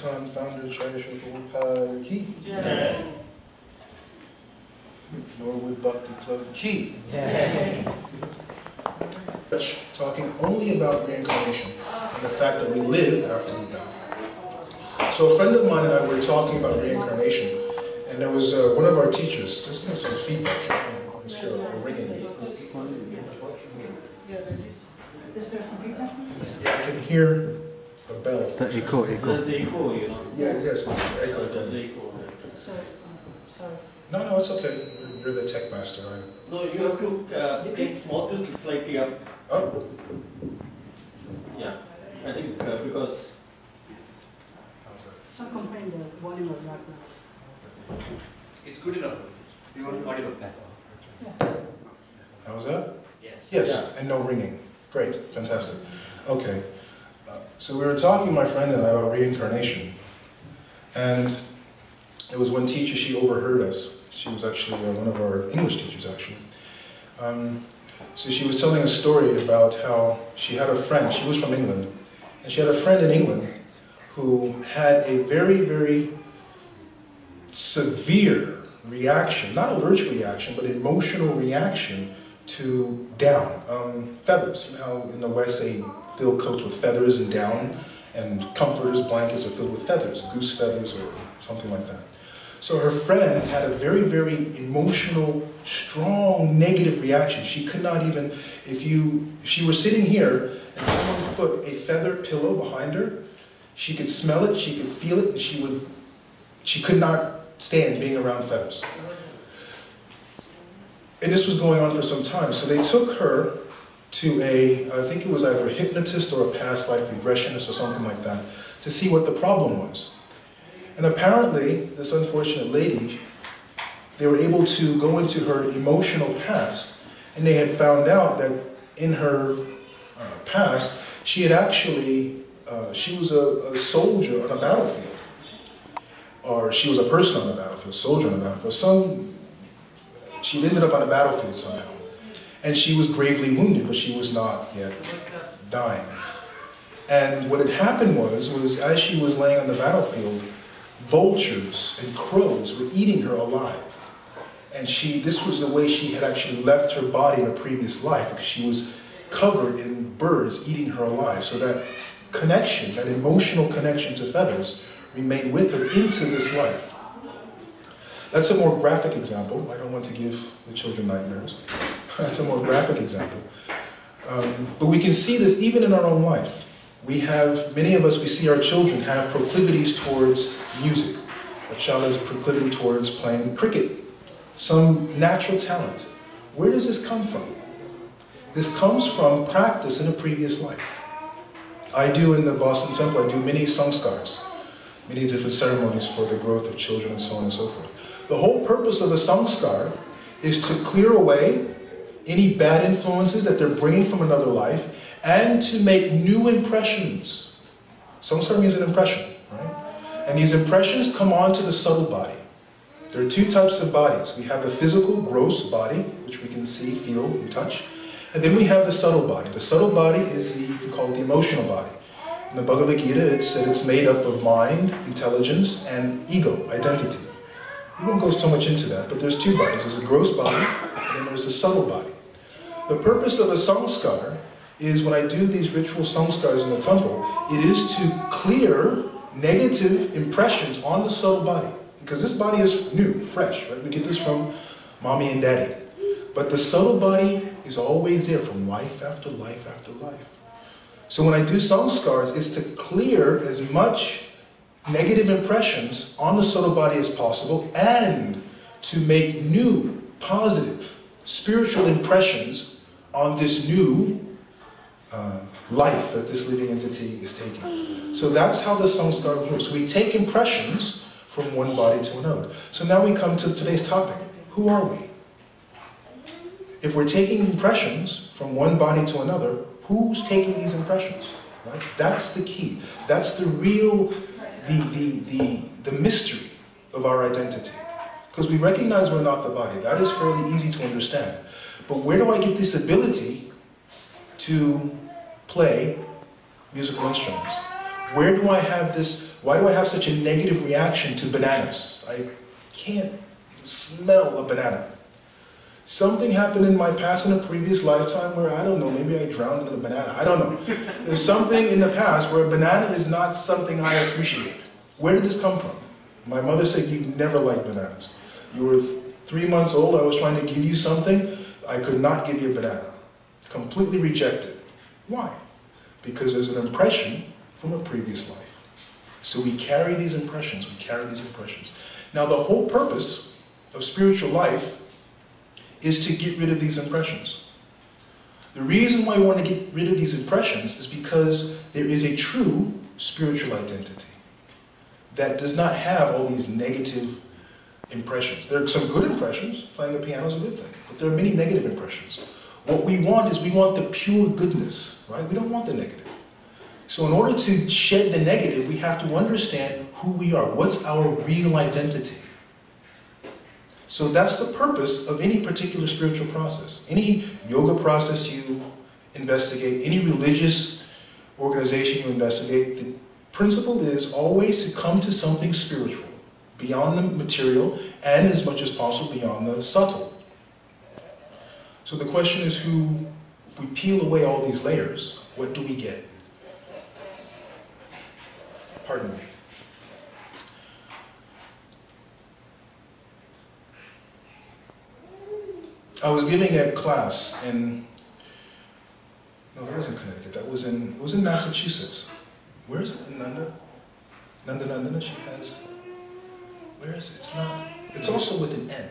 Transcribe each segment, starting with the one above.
Bhutan founder, traditional HGMahavishnuPr Norwood Bhakti Club Key. Talking only about reincarnation and the fact that we live after we die. So a friend of mine and I were talking about reincarnation, and there was one of our teachers. There's been some feedback here. Let's hear a ringing. Is there some feedback? Yeah, I can hear a bell. The echo. The echo, you know. Yeah, yes, echo. There's the echo. Sorry. No, it's okay. You're the tech master, right? No, you have to take small tilt slightly up. Oh. Yeah, I think because... How's that? Some complaint the volume was not good. It's good enough. You want to audible. Yeah. How's that? Yes. Yes, Yeah. and no ringing. Great, fantastic. Okay, so we were talking, my friend and I, about reincarnation. And it was one teacher, she overheard us. She was actually one of our English teachers, actually. So she was telling a story about how she had a friend, she was from England, and she had a friend in England who had a very, very severe reaction, not allergic reaction, but emotional reaction to down, feathers. You know how in the West they fill coats with feathers and down, and comforters, blankets are filled with feathers, goose feathers or something like that. So her friend had a very, very emotional, strong, negative reaction. She could not even, if she were sitting here and someone put a feather pillow behind her, she could smell it, she could feel it, and she could not stand being around feathers. And this was going on for some time. So they took her to I think it was either a hypnotist or a past life regressionist or something like that, to see what the problem was. And apparently, this unfortunate lady, they were able to go into her emotional past, and they had found out that in her past, she had actually, she was a soldier on a battlefield. Or she was a person on the battlefield, soldier on the battlefield. She ended up on a battlefield somehow. And she was gravely wounded, but she was not yet dying. And what had happened was as she was laying on the battlefield, vultures and crows were eating her alive. And this was the way she had actually left her body in a previous life, because she was covered in birds eating her alive. So that connection, that emotional connection to feathers, remained with her into this life. That's a more graphic example. I don't want to give the children nightmares. That's a more graphic example. But we can see this even in our own life. Many of us, we see our children have proclivities towards music. A child has a proclivity towards playing cricket. Some natural talent. Where does this come from? This comes from practice in a previous life. I do in the Boston Temple, I do many samskars, many different ceremonies for the growth of children and so on and so forth. The whole purpose of a samskar is to clear away any bad influences that they're bringing from another life, and to make new impressions. Samskar means an impression, right? And these impressions come onto the subtle body. There are two types of bodies. We have the physical, gross body, which we can see, feel, and touch. And then we have the subtle body. The subtle body is we call it the emotional body. In the Bhagavad Gita, it said it's made up of mind, intelligence, and ego, identity. We won't go so much into that, but there's two bodies. There's a gross body, and then there's the subtle body. The purpose of a samskar is, when I do these ritual samskars in the temple, it is to clear negative impressions on the subtle body. Because this body is new, fresh, right? We get this from mommy and daddy. But the subtle body is always there from life after life after life. So when I do samskars, it's to clear as much negative impressions on the subtle body as possible, and to make new, positive, spiritual impressions on this new life that this living entity is taking. So that's how the samskar works. We take impressions from one body to another. So now we come to today's topic. Who are we? If we're taking impressions from one body to another, who's taking these impressions? Right? That's the key. That's the real, the mystery of our identity. Because we recognize we're not the body. That is fairly easy to understand. But where do I get this ability to play musical instruments? Where do I have this, why do I have such a negative reaction to bananas? I can't smell a banana. Something happened in my past in a previous lifetime where, I don't know, maybe I drowned in a banana. I don't know. There's something in the past where a banana is not something I appreciate. Where did this come from? My mother said, you never liked bananas. You were 3 months old, I was trying to give you something, I could not give you a banana. Completely rejected. Why? Because there's an impression from a previous life. So we carry these impressions, Now the whole purpose of spiritual life is to get rid of these impressions. The reason why we want to get rid of these impressions is because there is a true spiritual identity that does not have all these negative impressions. There are some good impressions, playing the piano is a good thing, but there are many negative impressions. What we want is we want the pure goodness, right? We don't want the negative. So in order to shed the negative, we have to understand who we are. What's our real identity? So that's the purpose of any particular spiritual process. Any yoga process you investigate, any religious organization you investigate, the principle is always to come to something spiritual, beyond the material, and as much as possible beyond the subtle. So the question is if we peel away all these layers, what do we get? Pardon me. I was giving a class in, no, that wasn't Connecticut, it was in Massachusetts. Where is it? In Nanda, she has, where is it? It's not, it's also with an N.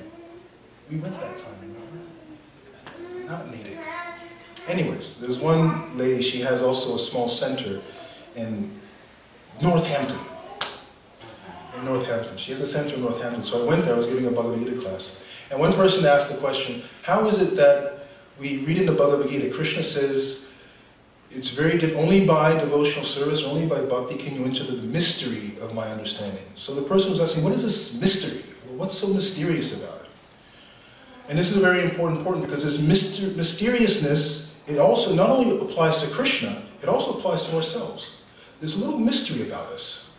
We went that time, remember? Not Natick. Anyways, there's one lady, she has also a small center in Northampton. She has a center in Northampton. So I went there, I was giving a Bhagavad Gita class. And one person asked the question, how is it that we read in the Bhagavad Gita, Krishna says, it's very only by devotional service, only by bhakti can you enter the mystery of my understanding. So the person was asking, what is this mystery? Well, what's so mysterious about it? And this is very important because this mysteriousness, it also not only applies to Krishna, it also applies to ourselves. There's a little mystery about us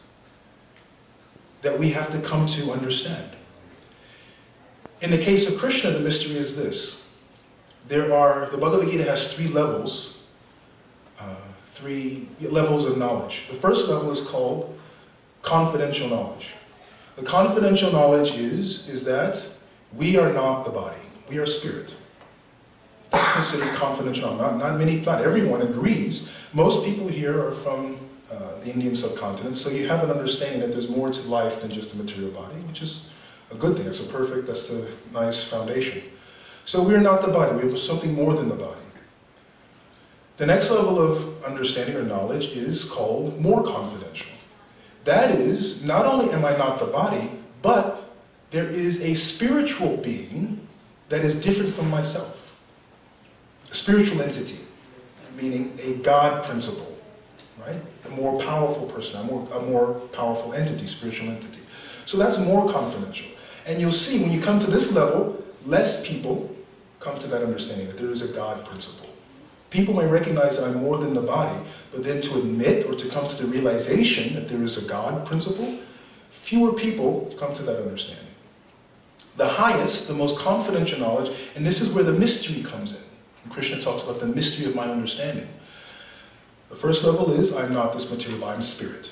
that we have to come to understand. In the case of Krishna, the mystery is this. The Bhagavad Gita has 3 levels, 3 levels of knowledge. The first level is called confidential knowledge. The confidential knowledge is that we are not the body, we are spirit. That's considered confidential knowledge. Not everyone agrees. Most people here are from the Indian subcontinent, so you have an understanding that there's more to life than just the material body, which is a good thing. That's a nice foundation. So we're not the body, we have something more than the body. The next level of understanding or knowledge is called more confidential. That is, not only am I not the body, but there is a spiritual being that is different from myself. A spiritual entity, meaning a God principle, right? A more powerful person, a more powerful entity, spiritual entity. So that's more confidential. And you'll see when you come to this level, less people come to that understanding that there is a God principle. People may recognize that I'm more than the body, but then to admit or to come to the realization that there is a God principle, fewer people come to that understanding. The highest, the most confidential knowledge, and this is where the mystery comes in. And Krishna talks about the mystery of my understanding. The first level is, I'm not this material, I'm spirit.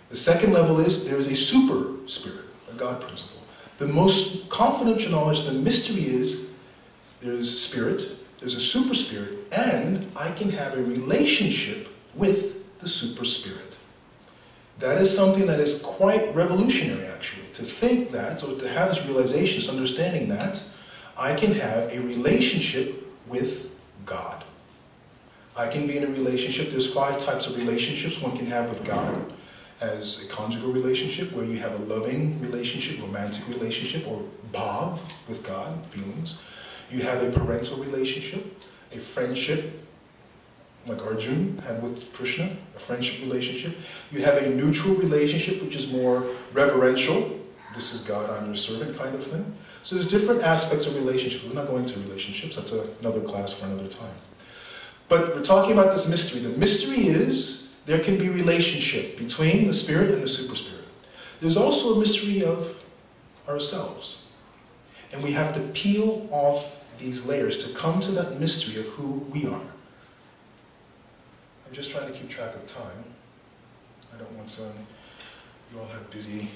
The second level is, there is a super spirit, a God principle. The most confidential knowledge, the mystery is, there's spirit, there's a super spirit, and I can have a relationship with the super spirit. That is something that is quite revolutionary, actually, to think that, or to have this realization, this understanding that I can have a relationship with God. I can be in a relationship, there's 5 types of relationships one can have with God. As a conjugal relationship, where you have a loving relationship, romantic relationship, or bhav with God, feelings. You have a parental relationship, a friendship, like Arjuna had with Krishna, a friendship relationship. You have a neutral relationship, which is more reverential. This is God, I'm your servant kind of thing. So there's different aspects of relationships. We're not going to relationships, that's another class for another time. But we're talking about this mystery. The mystery is There can be relationship between the spirit and the super spirit. There's also a mystery of ourselves. And we have to peel off these layers to come to that mystery of who we are. I'm just trying to keep track of time. I don't want to, you all have busy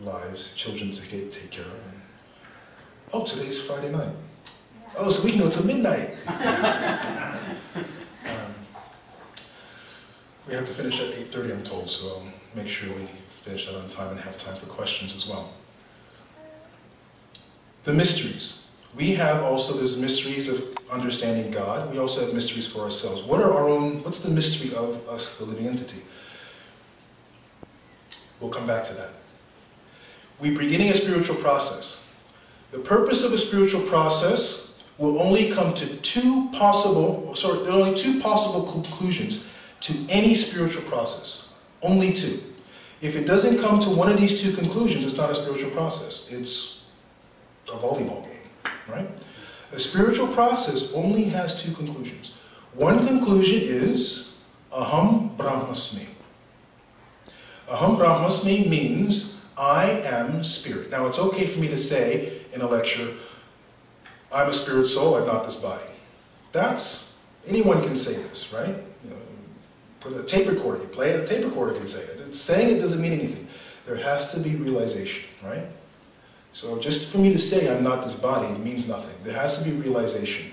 lives, children to take care of. And, oh, today's Friday night. Oh, so we can go till midnight. We have to finish at 8:30, I'm told, so make sure we finish that on time and have time for questions as well. The mysteries. We have also, there's mysteries of understanding God. We also have mysteries for ourselves. What are our own, what's the mystery of us, the living entity? We'll come back to that. We're beginning a spiritual process. The purpose of a spiritual process will only come to there are only two possible conclusions to any spiritual process. Only two. If it doesn't come to one of these two conclusions, it's not a spiritual process. It's a volleyball game, right? A spiritual process only has two conclusions. One conclusion is Aham Brahmasmi. Aham Brahmasmi means I am spirit. Now it's okay for me to say in a lecture, I'm a spirit soul, I'm not this body. Anyone can say this, right? You know, put a tape recorder, you play it, a tape recorder can say it. Saying it doesn't mean anything. There has to be realization, right? So just for me to say I'm not this body, it means nothing. There has to be realization.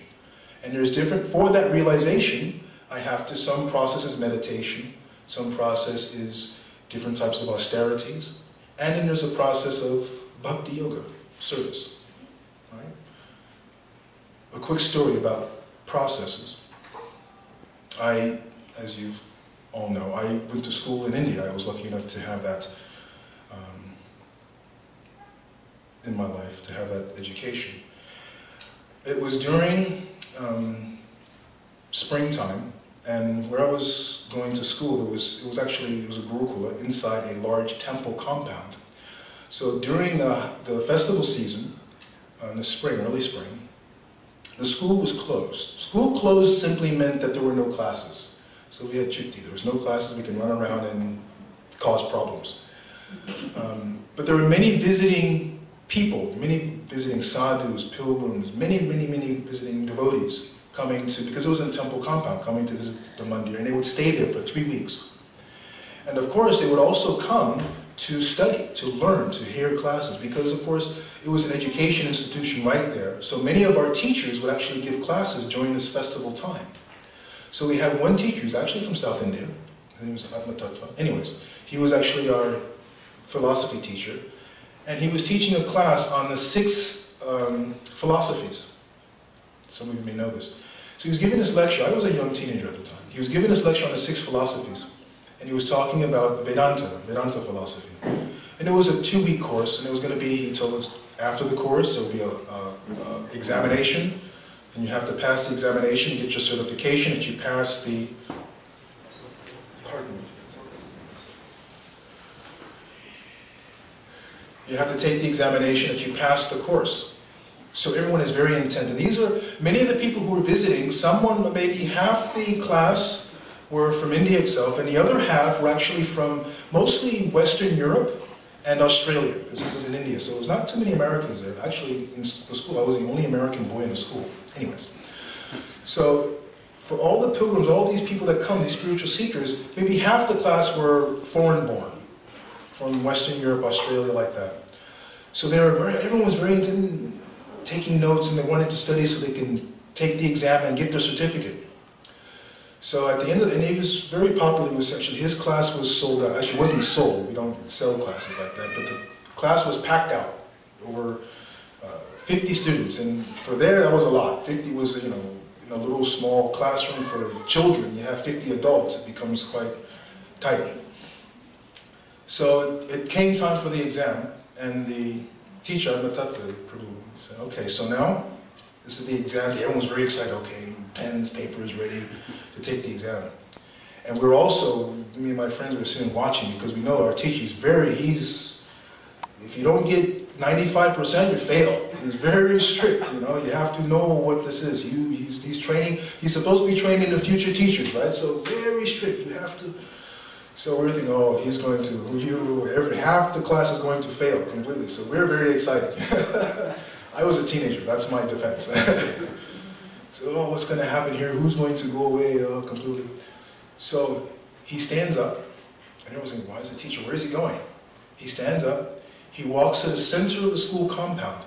And there's for that realization, I have to, some process is meditation, some process is different types of austerities, and then there's a process of bhakti yoga, service, right? A quick story about processes. As you all know, I went to school in India. I was lucky enough to have that in my life, to have that education. It was during springtime, and where I was going to school, it was a gurukula inside a large temple compound. So during the festival season, in the spring, early spring, the school was closed. School closed simply meant that there were no classes. So we had chutti. There was no classes. We can run around and cause problems. But there were many visiting people, many visiting sadhus, pilgrims, many visiting devotees coming to, because it was a temple compound, coming to visit the mandir, and they would stay there for 3 weeks. And of course, they would also come to study, to learn, to hear classes, because of course, it was an education institution right there. So many of our teachers would actually give classes during this festival time. So we had one teacher, who's actually from South India, his name was Atmatattva. Anyways, he was actually our philosophy teacher, and he was teaching a class on the 6 philosophies. Some of you may know this. So he was giving this lecture. I was a young teenager at the time. He was giving this lecture on the 6 philosophies, and he was talking about Vedanta philosophy. And it was a 2-week course, and it was going to be, he told us, after the course, there will be an examination, and you have to pass the examination to get your certification that you pass the, pardon me. You have to take the examination that you pass the course. So everyone is very intent. And these are, many of the people who were visiting, maybe half the class were from India itself, and the other half were actually from mostly Western Europe and Australia. This is in India, so there's not too many Americans there. Actually, in the school, I was the only American boy in the school. Anyways. So, for all the pilgrims, all these people that come, these spiritual seekers, maybe half the class were foreign-born, from Western Europe, Australia, like that. So everyone was very into taking notes, and they wanted to study so they can take the exam and get their certificate. So at the end of and he was very popular. It was actually, his class was sold out. Actually, it wasn't sold. We don't sell classes like that. But the class was packed out. Over 50 students. And for there, that was a lot. 50 was, you know, in a little small classroom for children. You have 50 adults. It becomes quite tight. So it came time for the exam. And the teacher, Atmatattva, said, okay, so now, this is the exam. Everyone was very excited. Okay, pens, papers, ready to take the exam. And we're also, me and my friends were sitting watching, because we know our teacher is if you don't get 95%, you fail. He's very strict, you know. You have to know what this is. He's training, he's supposed to be training the future teachers, right? So very strict. You have to So we're thinking, oh, he's going to, half the class is going to fail completely. So we're very excited. I was a teenager, that's my defense. So, oh, what's going to happen here? Who's going to go away completely? So he stands up, and everyone's thinking, why is the teacher, where is he going? He stands up, he walks to the center of the school compound.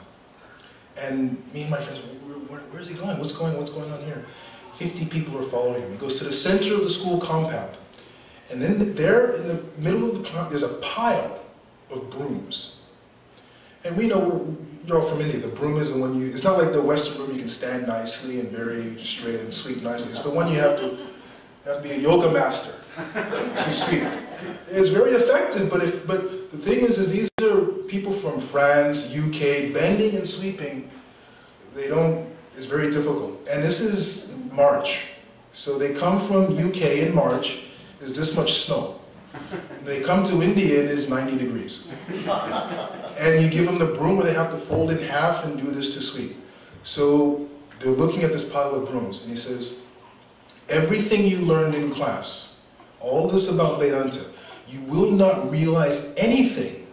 And me and my friends, where's he going? What's going on here? 50 people are following him. He goes to the center of the school compound. And then there in the middle of the compound, there's a pile of brooms. And we know, you're all from India, the broom is the one it's not like the Western broom you can stand nicely and very straight and sweep nicely. It's the one you have to be a yoga master to sweep. It's very effective, but the thing is these are people from France, UK, bending and sweeping. It's very difficult. And this is March. So they come from UK in March. There's this much snow. And they come to India and it's 90 degrees. And you give them the broom where they have to fold in half and do this to sweep. So they're looking at this pile of brooms and he says, everything you learned in class, all this about Vedanta, you will not realize anything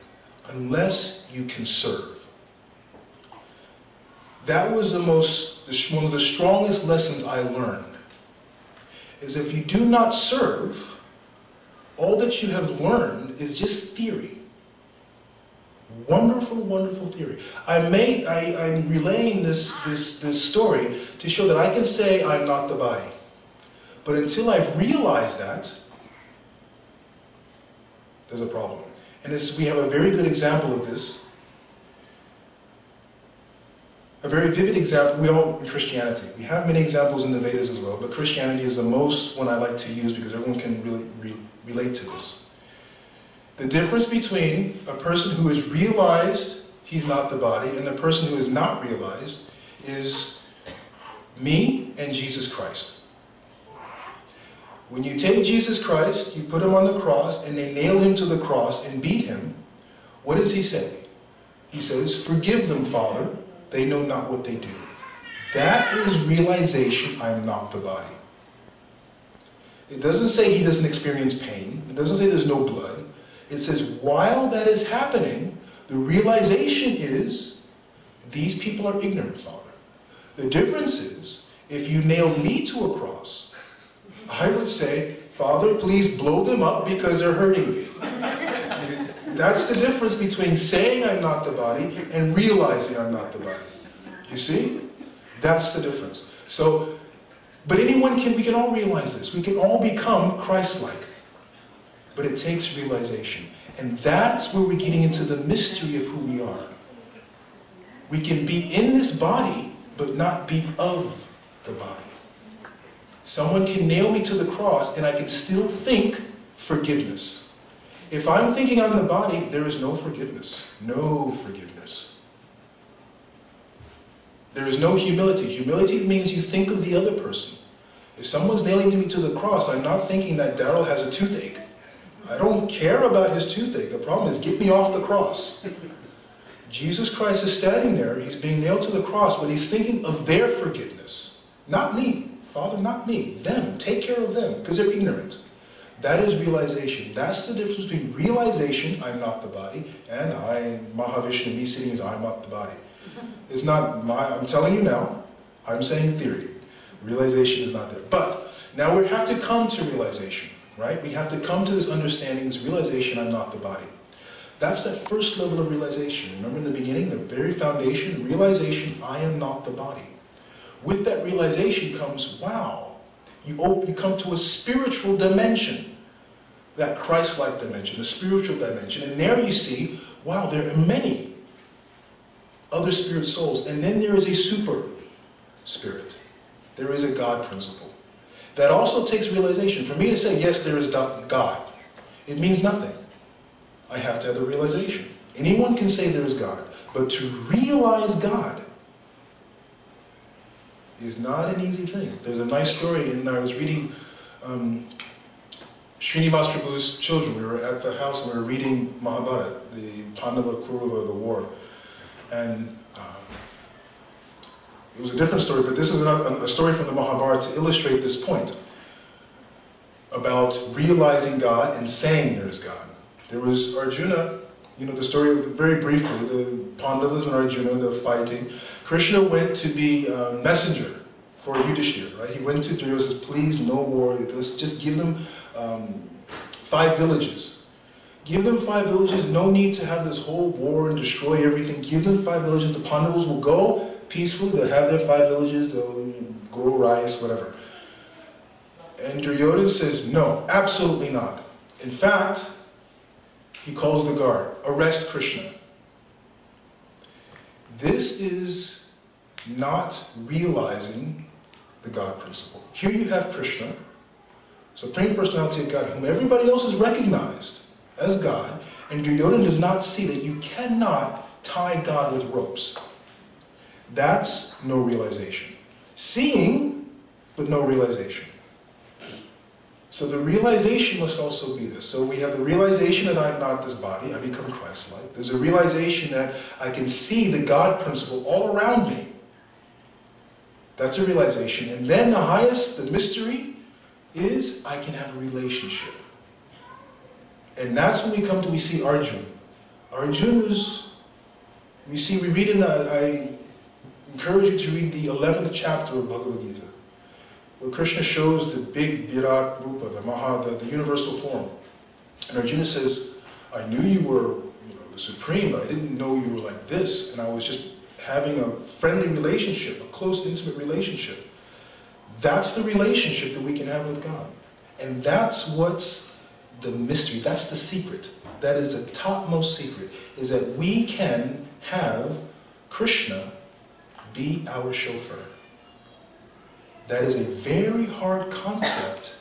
unless you can serve. That was one of the strongest lessons I learned, is if you do not serve, all that you have learned is just theory. Wonderful, wonderful theory. I'm relaying this story to show that I can say I'm not the body. But until I've realized that, there's a problem. And we have a very good example of this. A very vivid example, we all in Christianity. We have many examples in the Vedas as well, but Christianity is the most one I like to use because everyone can really relate to this. The difference between a person who has realized he's not the body and the person who has not realized is me and Jesus Christ. When you take Jesus Christ, you put him on the cross, and they nail him to the cross and beat him, what does he say? He says, "Forgive them, Father, they know not what they do." That is realization, I'm not the body. It doesn't say he doesn't experience pain. It doesn't say there's no blood. It says while that is happening, the realization is these people are ignorant, Father. The difference is, if you nailed me to a cross, I would say, Father, please blow them up because they're hurting me. That's the difference between saying I'm not the body and realizing I'm not the body. You see? That's the difference. So, but we can all realize this. We can all become Christ-like. But it takes realization. And that's where we're getting into the mystery of who we are. We can be in this body, but not be of the body. Someone can nail me to the cross, and I can still think forgiveness. If I'm thinking I'm the body, there is no forgiveness. No forgiveness. There is no humility. Humility means you think of the other person. If someone's nailing me to the cross, I'm not thinking that Daryl has a toothache. I don't care about his toothache. The problem is, get me off the cross. Jesus Christ is standing there. He's being nailed to the cross, but he's thinking of their forgiveness. Not me. Father, not me. Them. Take care of them, because they're ignorant. That is realization. That's the difference between realization, I'm not the body, and Mahavishnu, me sitting as I'm not the body. It's not I'm telling you now, I'm saying theory. Realization is not there. But now we have to come to realization, right? We have to come to this understanding, this realization, I'm not the body. That's that first level of realization. Remember in the beginning, the very foundation, realization, I am not the body. With that realization comes, wow, you come to a spiritual dimension, that Christ-like dimension, the spiritual dimension. And there you see, wow, there are many other spirit souls. And then there is a super spirit. There is a God principle. That also takes realization. For me to say, yes, there is God, it means nothing. I have to have the realization. Anyone can say there is God. But to realize God is not an easy thing. There's a nice story, and I was reading Srinivas Prabhu's children. We were at the house and we were reading Mahabharata, the Pandava Kurava, the war. And it was a different story, but this is a story from the Mahabharata to illustrate this point. about realizing God and saying there is God. There was Arjuna, you know the story very briefly, the Pandavas and Arjuna, the fighting. Krishna went to be a messenger for Yudhishthira, right? He went to Duryodhana and says, please, no war, let's just give them 5 villages. Give them 5 villages, no need to have this whole war and destroy everything. Give them 5 villages, the Pandavas will go peacefully, they'll have their 5 villages, they'll grow rice, whatever. And Duryodhana says, no, absolutely not. In fact, he calls the guard, arrest Krishna. This is not realizing the God principle. Here you have Krishna, Supreme Personality of God, whom everybody else has recognized as God, and Duryodhana does not see that you cannot tie God with ropes. That's no realization. Seeing, but no realization. So the realization must also be this. So we have the realization that I'm not this body, I become Christ-like. There's a realization that I can see the God principle all around me. That's a realization. And then the highest, the mystery, is I can have a relationship. And that's when we come to, we see Arjuna. Arjuna is, we read in, I encourage you to read the 11th chapter of Bhagavad Gita, where Krishna shows the big Virat Rupa, the universal form. And Arjuna says, I knew you were, the Supreme, but I didn't know you were like this. And I was just having a friendly relationship, a close, intimate relationship. That's the relationship that we can have with God. And that's what's the mystery, that's the secret. That is the topmost secret, is that we can have Krishna be our chauffeur. That is a very hard concept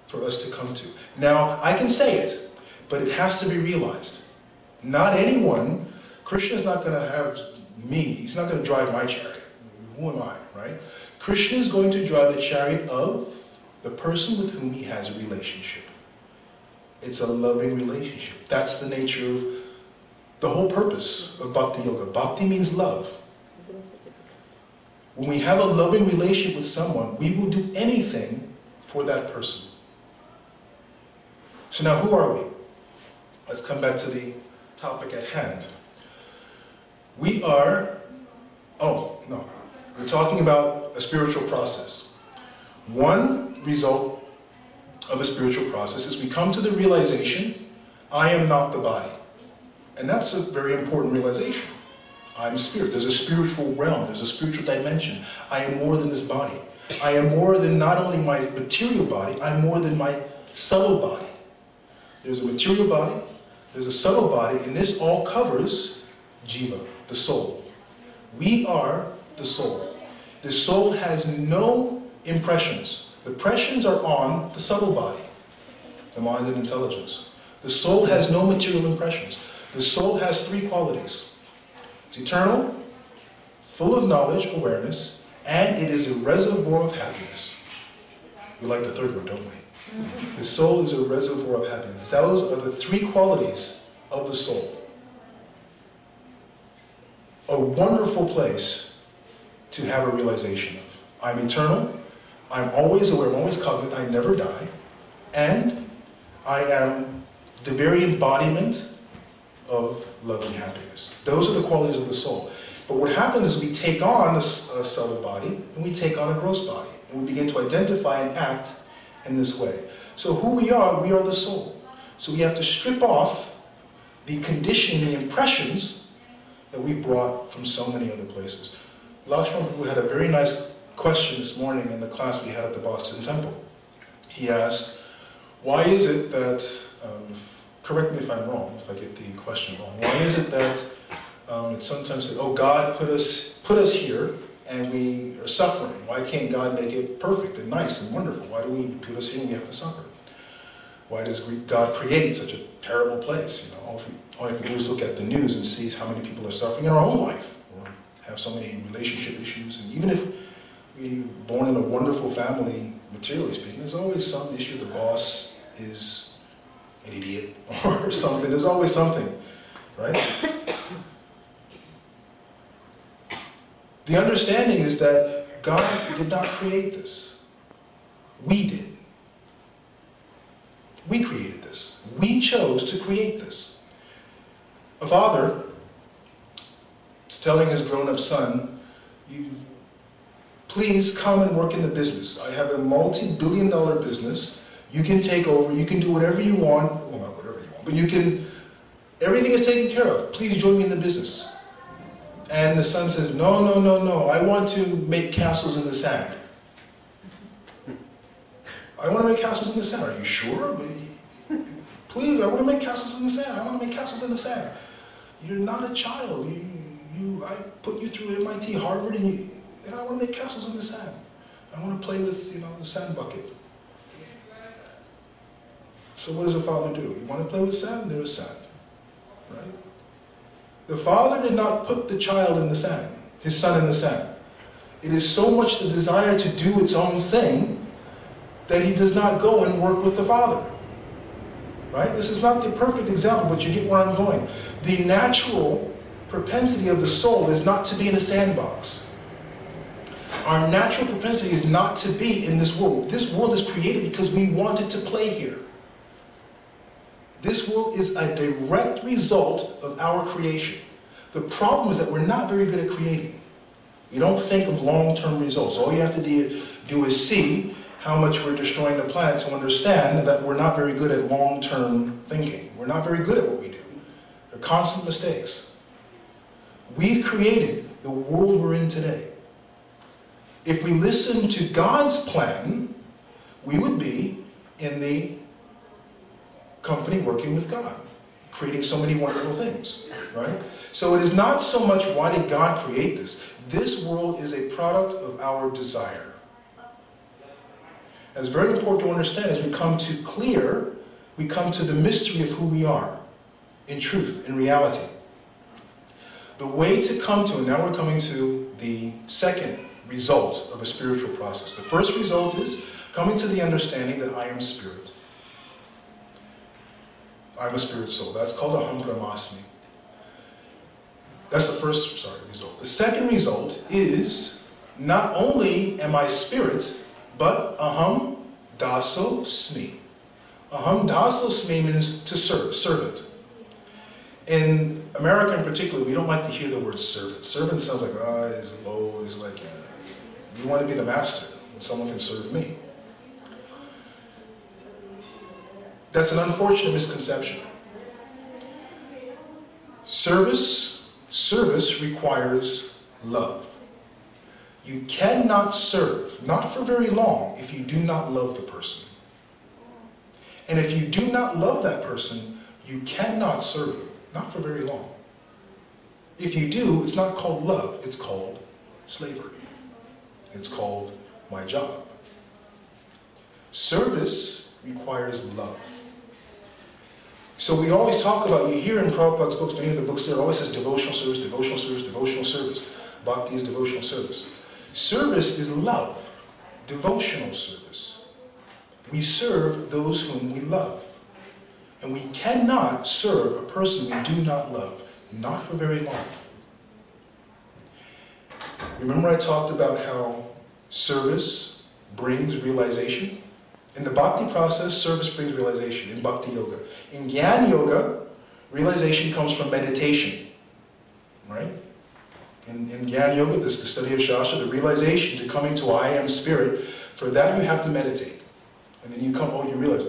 for us to come to. Now, I can say it, but it has to be realized. Not anyone, Krishna is not going to have me, he's not going to drive my chariot. Who am I, right? Krishna is going to drive the chariot of the person with whom he has a relationship. It's a loving relationship. That's the nature of the whole purpose of Bhakti Yoga. Bhakti means love. When we have a loving relationship with someone, we will do anything for that person. So now, who are we? Let's come back to the topic at hand. We are, we're talking about a spiritual process. One result of a spiritual process is we come to the realization, I am not the body. And that's a very important realization. I'm spirit. There's a spiritual realm. There's a spiritual dimension. I am more than this body. I am more than not only my material body, I'm more than my subtle body. There's a material body, there's a subtle body, and this all covers Jiva, the soul. We are the soul. The soul has no impressions. The impressions are on the subtle body, the mind and intelligence. The soul has no material impressions. The soul has 3 qualities. It's eternal, full of knowledge, awareness, and it is a reservoir of happiness. We like the third one, don't we? The soul is a reservoir of happiness. Those are the 3 qualities of the soul. A wonderful place to have a realization of. I'm eternal, I'm always aware, I'm always cognate, I never die, and I am the very embodiment of love and happiness. Those are the qualities of the soul. But what happens is we take on a subtle body, and we take on a gross body, and we begin to identify and act in this way. So who we are the soul. So we have to strip off the conditioning, the impressions that we brought from so many other places. Lakshman Prabhu had a very nice question this morning in the class we had at the Boston Temple. He asked, why is it that, correct me if I'm wrong, if I get the question wrong, why is it that it's sometimes said, oh, God put us here and we are suffering. Why can't God make it perfect and nice and wonderful? Why do we put us here and we have to suffer? Why does God create such a terrible place? All you have to do is look at the news and see how many people are suffering in our own life, or have so many relationship issues. And even if we're born in a wonderful family, materially speaking, there's always some issue. The boss is an idiot or something. There's always something, right? The understanding is that God did not create this. We did. We created this. We chose to create this. A father is telling his grown-up son, please come and work in the business. I have a multi-billion-dollar business. You can take over. You can do whatever you want. Well, not whatever you want, but you can, everything is taken care of. Please join me in the business. And the son says, no, no, no, no. I want to make castles in the sand. I want to make castles in the sand. Are you sure? Please, I want to make castles in the sand. I want to make castles in the sand. You're not a child. I put you through MIT, Harvard, and I want to make castles in the sand. I want to play with, the sand bucket. So what does a father do? You want to play with sand? There is sand. Right? The father did not put the child in the sand, his son in the sand. It is so much the desire to do its own thing that he does not go and work with the father. Right? This is not the perfect example, but you get where I'm going. The natural propensity of the soul is not to be in a sandbox. Our natural propensity is not to be in this world. This world is created because we wanted to play here. This world is a direct result of our creation. The problem is that we're not very good at creating. We don't think of long-term results. All you have to do is see how much we're destroying the planet to understand that we're not very good at long-term thinking. We're not very good at what we do. They're constant mistakes. We've created the world we're in today. If we listen to God's plan, we would be in the company working with God, creating so many wonderful things, right? So it is not so much why did God create this. This world is a product of our desire. It's very important to understand as we come to the mystery of who we are, in truth, in reality. The way to come to, and now we're coming to the second result of a spiritual process. The first result is coming to the understanding that I am spirit. I'm a spirit soul. That's called aham brahmasmi. That's the first, result. The second result is not only am I spirit, but aham daso smi. Aham daso smi means to serve, servant. In America in particular, we don't like to hear the word servant. Servant sounds like, it's low, it's like, you want to be the master, and someone can serve me. That's an unfortunate misconception. Service requires love. You cannot serve, not for very long, if you do not love the person. And if you do not love that person, you cannot serve them, not for very long. If you do, it's not called love, it's called slavery. It's called my job. Service requires love. So we always talk about, you hear in Prabhupada's books, many of the books there, it always says devotional service, devotional service, devotional service. Bhakti is devotional service. Service is love, devotional service. We serve those whom we love. And we cannot serve a person we do not love, not for very long. Remember I talked about how service brings realization? In the bhakti process, service brings realization in bhakti yoga. In Jnana yoga, realization comes from meditation, right? In Jnana yoga, this is the study of Shastra, the realization to coming to I am spirit, for that you have to meditate. And then you realize,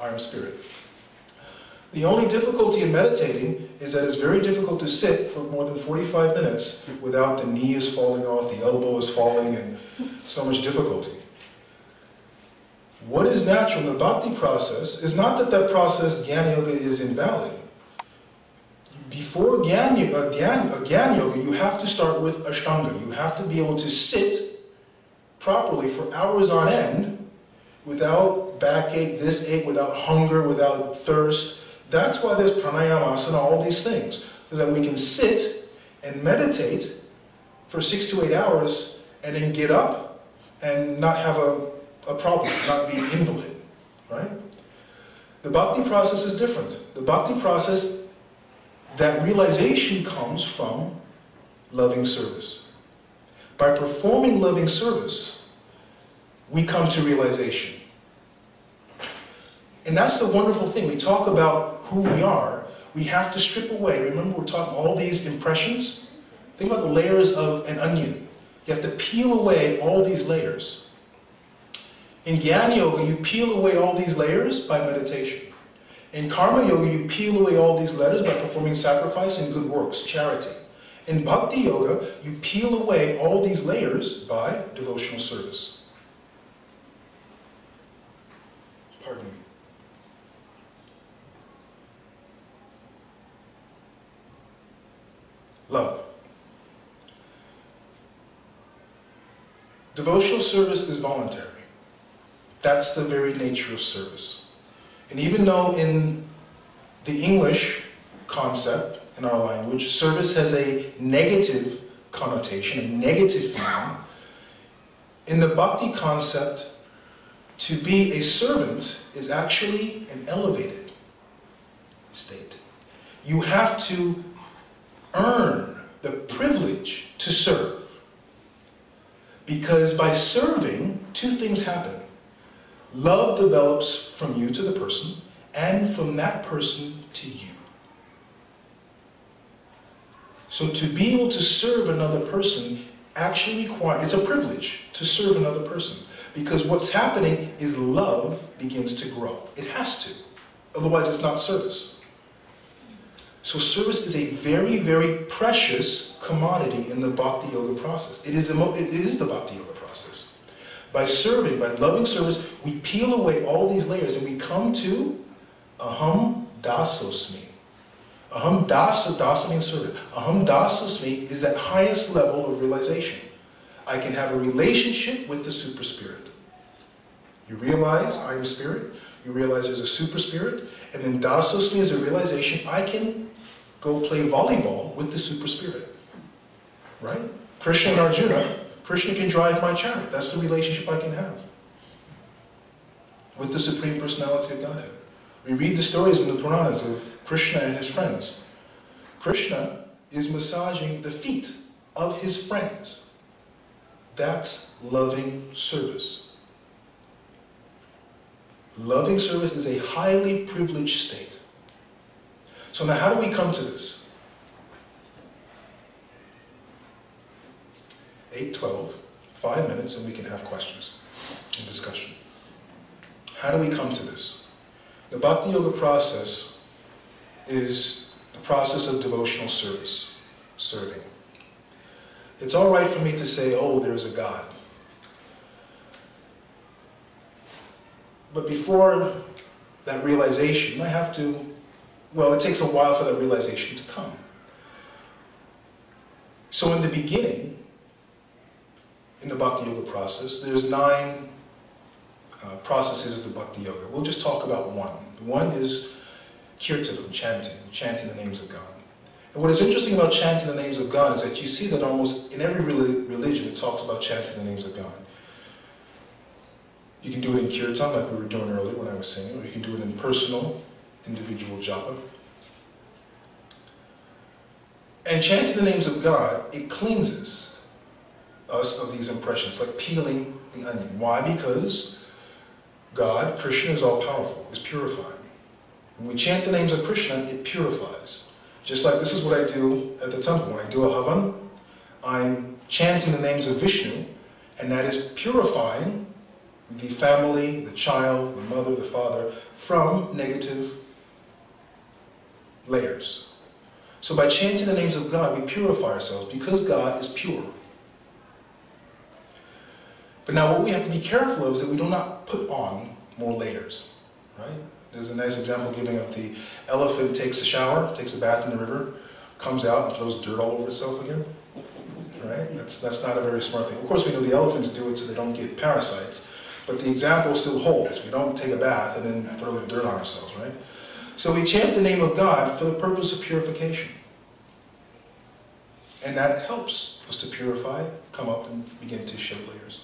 I am spirit. The only difficulty in meditating is that it's very difficult to sit for more than 45 minutes without the knee is falling off, the elbow is falling, and so much difficulty. What is natural in the bhakti process is not that that process, Jnana Yoga, is invalid. Before Jnana Yoga, you have to start with Ashtanga. You have to be able to sit properly for hours on end without backache, this ache, without hunger, without thirst. That's why there's pranayama, asana, all these things, so that we can sit and meditate for 6 to 8 hours and then get up and not have a problem, not be invalid, right? The bhakti process is different. The bhakti process, that realization comes from loving service. By performing loving service, we come to realization. And that's the wonderful thing. We talk about who we are. We have to strip away. Remember, we're talking all these impressions? Think about the layers of an onion. You have to peel away all these layers. In Jnana Yoga, you peel away all these layers by meditation. In Karma Yoga, you peel away all these layers by performing sacrifice and good works, charity. In Bhakti Yoga, you peel away all these layers by devotional service. Pardon me. Love. Devotional service is voluntary. That's the very nature of service. And even though in the English concept, in our language, service has a negative connotation, a negative feeling, in the Bhakti concept, to be a servant is actually an elevated state. You have to earn the privilege to serve. Because by serving, two things happen. Love develops from you to the person, and from that person to you. So to be able to serve another person actually requires, it's a privilege to serve another person. Because what's happening is love begins to grow. It has to. Otherwise it's not service. So service is a very, very precious commodity in the Bhakti Yoga process. It is the Bhakti Yoga process. By serving, by loving service, we peel away all these layers and we come to Aham Dasosmi. Aham Dasa means servant. Aham Dasosmi is that highest level of realization. I can have a relationship with the super spirit. You realize I am spirit. You realize there's a super spirit. And then Dasosmi is a realization I can go play volleyball with the super spirit. Right? Krishna and Arjuna, Krishna can drive my chariot. That's the relationship I can have with the Supreme Personality of Godhead. We read the stories in the Puranas of Krishna and his friends. Krishna is massaging the feet of his friends. That's loving service. Loving service is a highly privileged state. So now how do we come to this? 8:12, 5 minutes, and we can have questions and discussion. How do we come to this? The Bhakti Yoga process is the process of devotional service, serving. It's all right for me to say, oh, there's a God. But before that realization, I have to, well, it takes a while for that realization to come. So in the beginning, in the Bhakti Yoga process, there's 9 processes of the Bhakti Yoga. We'll just talk about one. One is kirtanam, chanting the names of God. And what is interesting about chanting the names of God is that you see that almost in every religion it talks about chanting the names of God. You can do it in kirtan, like we were doing earlier when I was singing, or you can do it in personal, individual japa. And chanting the names of God, it cleanses us of these impressions, like peeling the onion. Why? Because God, Krishna, is all-powerful, is purifying. When we chant the names of Krishna, it purifies. Just like this is what I do at the temple. When I do a havan, I'm chanting the names of Vishnu, and that is purifying the family, the child, the mother, the father, from negative layers. So by chanting the names of God, we purify ourselves, because God is pure. But now what we have to be careful of is that we do not put on more layers, right? There's a nice example giving of the elephant takes a shower, takes a bath in the river, comes out and throws dirt all over itself again, right? That's not a very smart thing. Of course, we know the elephants do it so they don't get parasites, but the example still holds. We don't take a bath and then throw the dirt on ourselves, right? So we chant the name of God for the purpose of purification. And that helps us to purify, come up and begin to shed layers.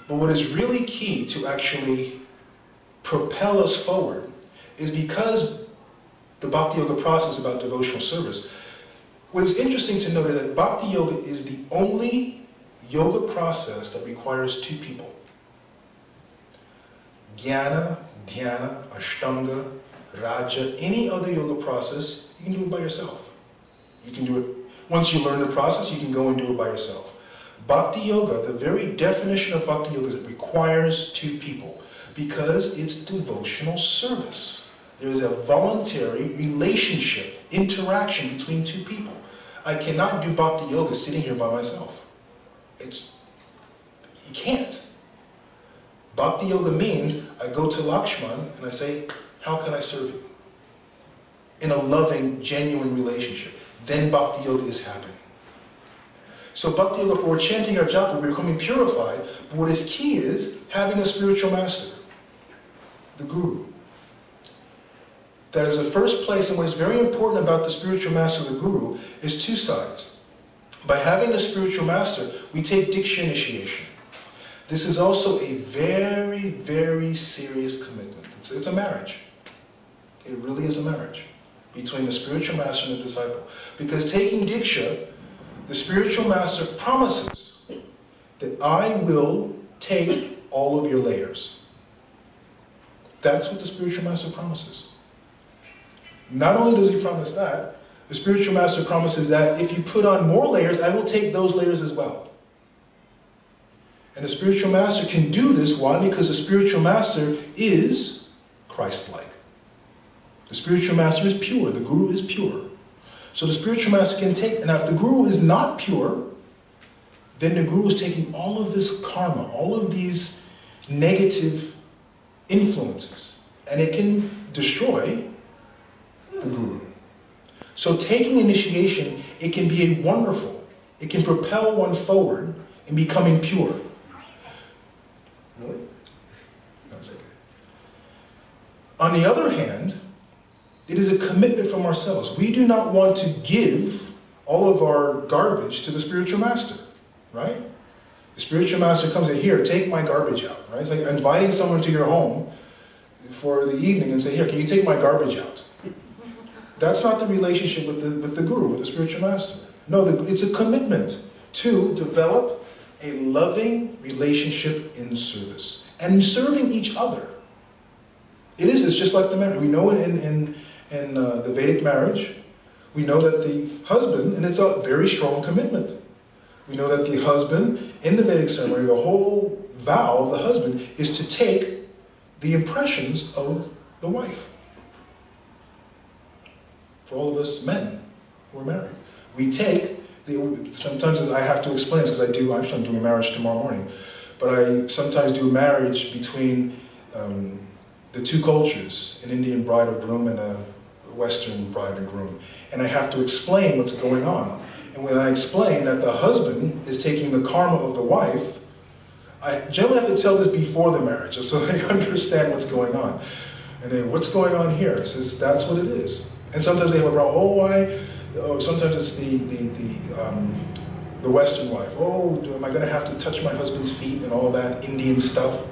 But what is really key to actually propel us forward is because the Bhakti Yoga process is about devotional service. What's interesting to note is that Bhakti Yoga is the only yoga process that requires 2 people. Jnana, dhyana, ashtanga, raja, any other yoga process, you can do it by yourself. You can do it, once you learn the process, you can go and do it by yourself. Bhakti yoga, the very definition of bhakti yoga is it requires two people because it's devotional service. There is a voluntary relationship, interaction between two people. I cannot do bhakti yoga sitting here by myself. You can't. Bhakti yoga means I go to Lakshman and I say, how can I serve you? In a loving, genuine relationship. Then bhakti yoga is happening. So bhakti yoga, we're chanting our japa, we're becoming purified, but what is key is having a spiritual master, the guru. That is the first place, and what is very important about the spiritual master, the guru, is two sides. By having a spiritual master, we take Diksha initiation. This is also a very, very serious commitment. It's a marriage. It really is a marriage between the spiritual master and the disciple. Because taking Diksha, the spiritual master promises that I will take all of your layers. That's what the spiritual master promises. Not only does he promise that, the spiritual master promises that if you put on more layers, I will take those layers as well. And the spiritual master can do this. Why? Because the spiritual master is Christ-like. The spiritual master is pure. The guru is pure. So the spiritual master can take, and if the guru is not pure, then the guru is taking all of this karma, all of these negative influences, and it can destroy the guru. So taking initiation, it can be a wonderful, it can propel one forward in becoming pure. Really? No, it's okay. On the other hand, it is a commitment from ourselves. We do not want to give all of our garbage to the spiritual master, right? The spiritual master comes in, here, take my garbage out, right? It's like inviting someone to your home for the evening and say, here, can you take my garbage out? That's not the relationship with the guru, with the spiritual master. No, it's a commitment to develop a loving relationship in service and serving each other. It's just like the marriage. We know in the Vedic marriage, we know that the husband, and it's a very strong commitment. We know that the husband, in the Vedic ceremony, the whole vow of the husband is to take the impressions of the wife. For all of us men who are married, we take sometimes I have to explain this because I'm doing a marriage tomorrow morning, but I sometimes do a marriage between the two cultures, an Indian bride or groom and a Western bride and groom, and I have to explain what's going on. And when I explain that the husband is taking the karma of the wife, I generally have to tell this before the marriage, just so they understand what's going on. And they, what's going on here? I says, that's what it is. And sometimes they have a problem. Oh, why? Oh, sometimes it's the Western wife. Oh, am I going to have to touch my husband's feet and all that Indian stuff?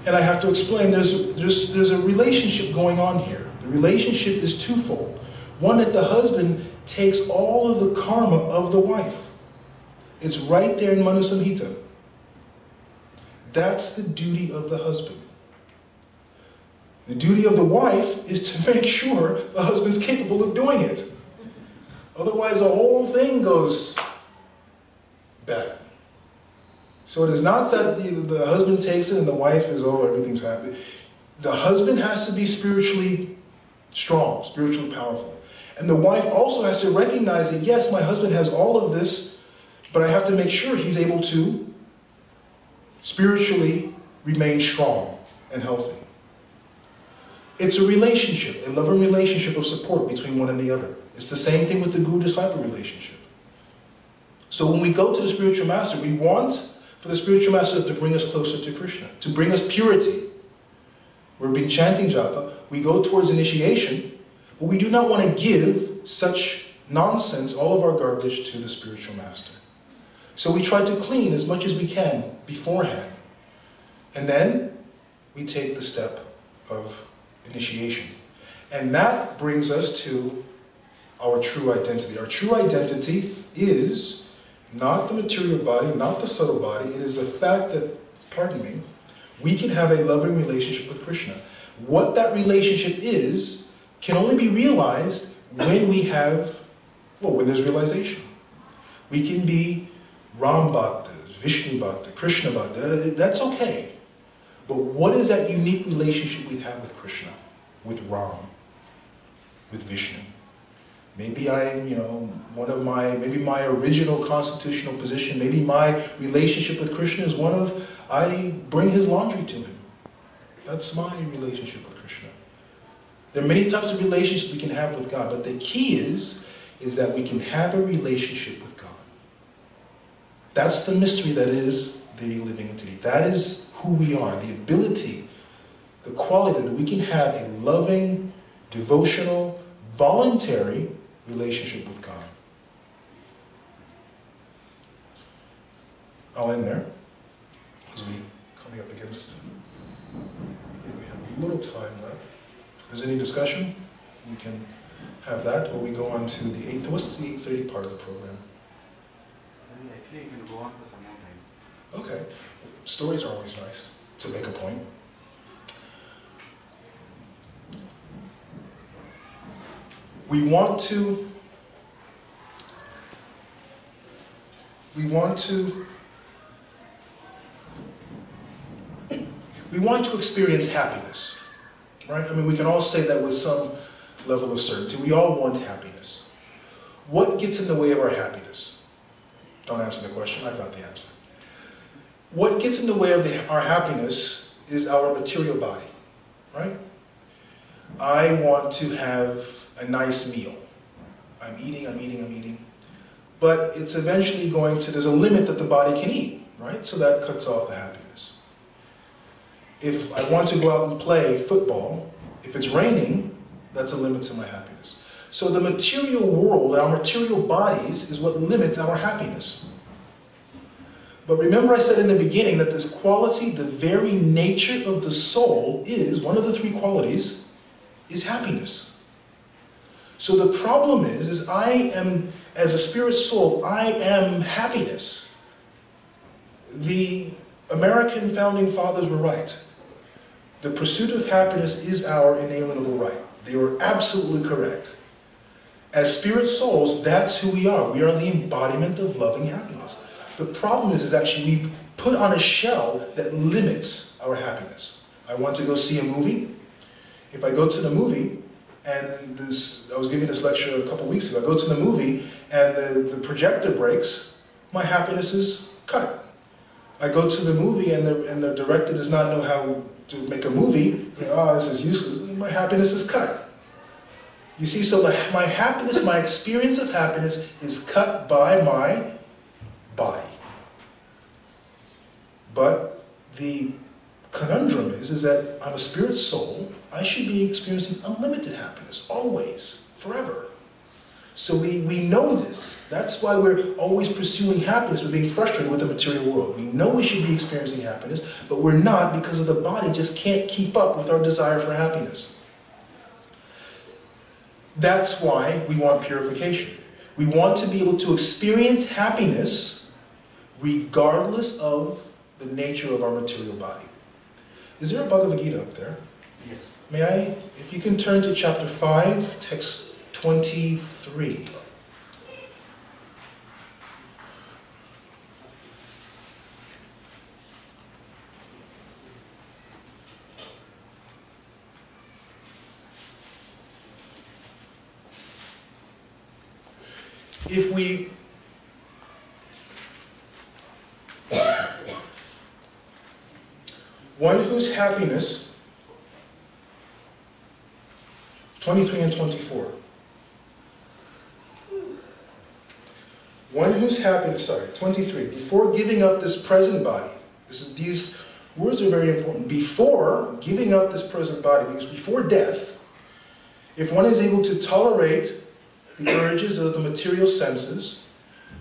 And I have to explain there's a relationship going on here. The relationship is twofold. One, that the husband takes all of the karma of the wife. It's right there in Manu Samhita. That's the duty of the husband. The duty of the wife is to make sure the husband's capable of doing it. Otherwise, the whole thing goes bad. So it is not that the husband takes it and the wife is, oh, everything's happy. The husband has to be spiritually strong, spiritually powerful. And the wife also has to recognize that, yes, my husband has all of this, but I have to make sure he's able to spiritually remain strong and healthy. It's a relationship, a loving relationship of support between one and the other. It's the same thing with the guru-disciple relationship. So when we go to the spiritual master, we want for the spiritual master to bring us closer to Krishna, to bring us purity. We've been chanting japa, we go towards initiation, but we do not want to give such nonsense, all of our garbage, to the spiritual master. So we try to clean as much as we can beforehand. And then we take the step of initiation. And that brings us to our true identity. Our true identity is not the material body, not the subtle body. It is the fact that, pardon me, We can have a loving relationship with Krishna. What that relationship is can only be realized when we have, well, when there's realization. We can be Ram Bhakta, Vishnu Bhakta, Krishna Bhakta, that's okay. But what is that unique relationship we have with Krishna, with Ram, with Vishnu? Maybe I'm, maybe my original constitutional position, maybe my relationship with Krishna is one of, I bring his laundry to him. That's my relationship with Krishna. There are many types of relationships we can have with God, but the key is that we can have a relationship with God. That's the mystery that is the living entity. That is who we are, the ability, the quality that we can have a loving, devotional, voluntary relationship with God. I'll end there, as we coming up against, we have a little time left. If there's any discussion, we can have that, or we go on to the 8th. What's the 8:30 part of the program? Actually, you can go on for some more time. Okay. Stories are always nice to make a point. We want to experience happiness, right? I mean, we can all say that with some level of certainty. We all want happiness. What gets in the way of our happiness? Don't answer the question, I've got the answer. What gets in the way of our happiness is our material body, right? I want to have a nice meal. I'm eating. But it's eventually there's a limit that the body can eat, right? So that cuts off the happiness. If I want to go out and play football, if it's raining, that's a limit to my happiness. So the material world, our material bodies, is what limits our happiness. But remember I said in the beginning that this quality, the very nature of the soul is, one of the 3 qualities, is happiness. So the problem is I am, as a spirit soul, I am happiness. The American founding fathers were right. The pursuit of happiness is our inalienable right. They were absolutely correct. As spirit souls, that's who we are. We are the embodiment of loving happiness. The problem is actually we put on a shell that limits our happiness. I want to go see a movie. If I go to the movie, and I was giving this lecture a couple weeks ago, I go to the movie and the projector breaks, my happiness is cut. I go to the movie and the director does not know how to make a movie, this is useless, my happiness is cut. You see, so my happiness, my experience of happiness is cut by my body. But the conundrum is that I'm a spirit soul, I should be experiencing unlimited happiness, always, forever. So we know this. That's why we're always pursuing happiness. We're being frustrated with the material world. We know we should be experiencing happiness, but we're not because of the body just can't keep up with our desire for happiness. That's why we want purification. We want to be able to experience happiness regardless of the nature of our material body. Is there a Bhagavad Gita up there? Yes. May I? If you can turn to chapter 5, text 23. If we one whose happiness, 23 and 24. One whose happiness, 23. Before giving up this present body, these words are very important. Before giving up this present body, because before death, if one is able to tolerate the urges of the material senses,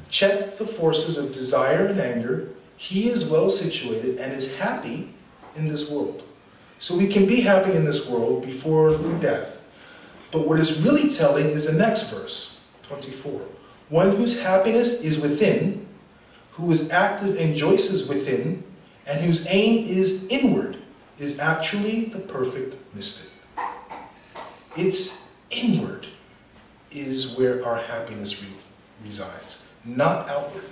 check the forces of desire and anger, he is well situated and is happy in this world. So we can be happy in this world before death. But what is really telling is the next verse, 24. One whose happiness is within, who is active and rejoices within, and whose aim is inward, is actually the perfect mystic. It's inward is where our happiness resides, not outward.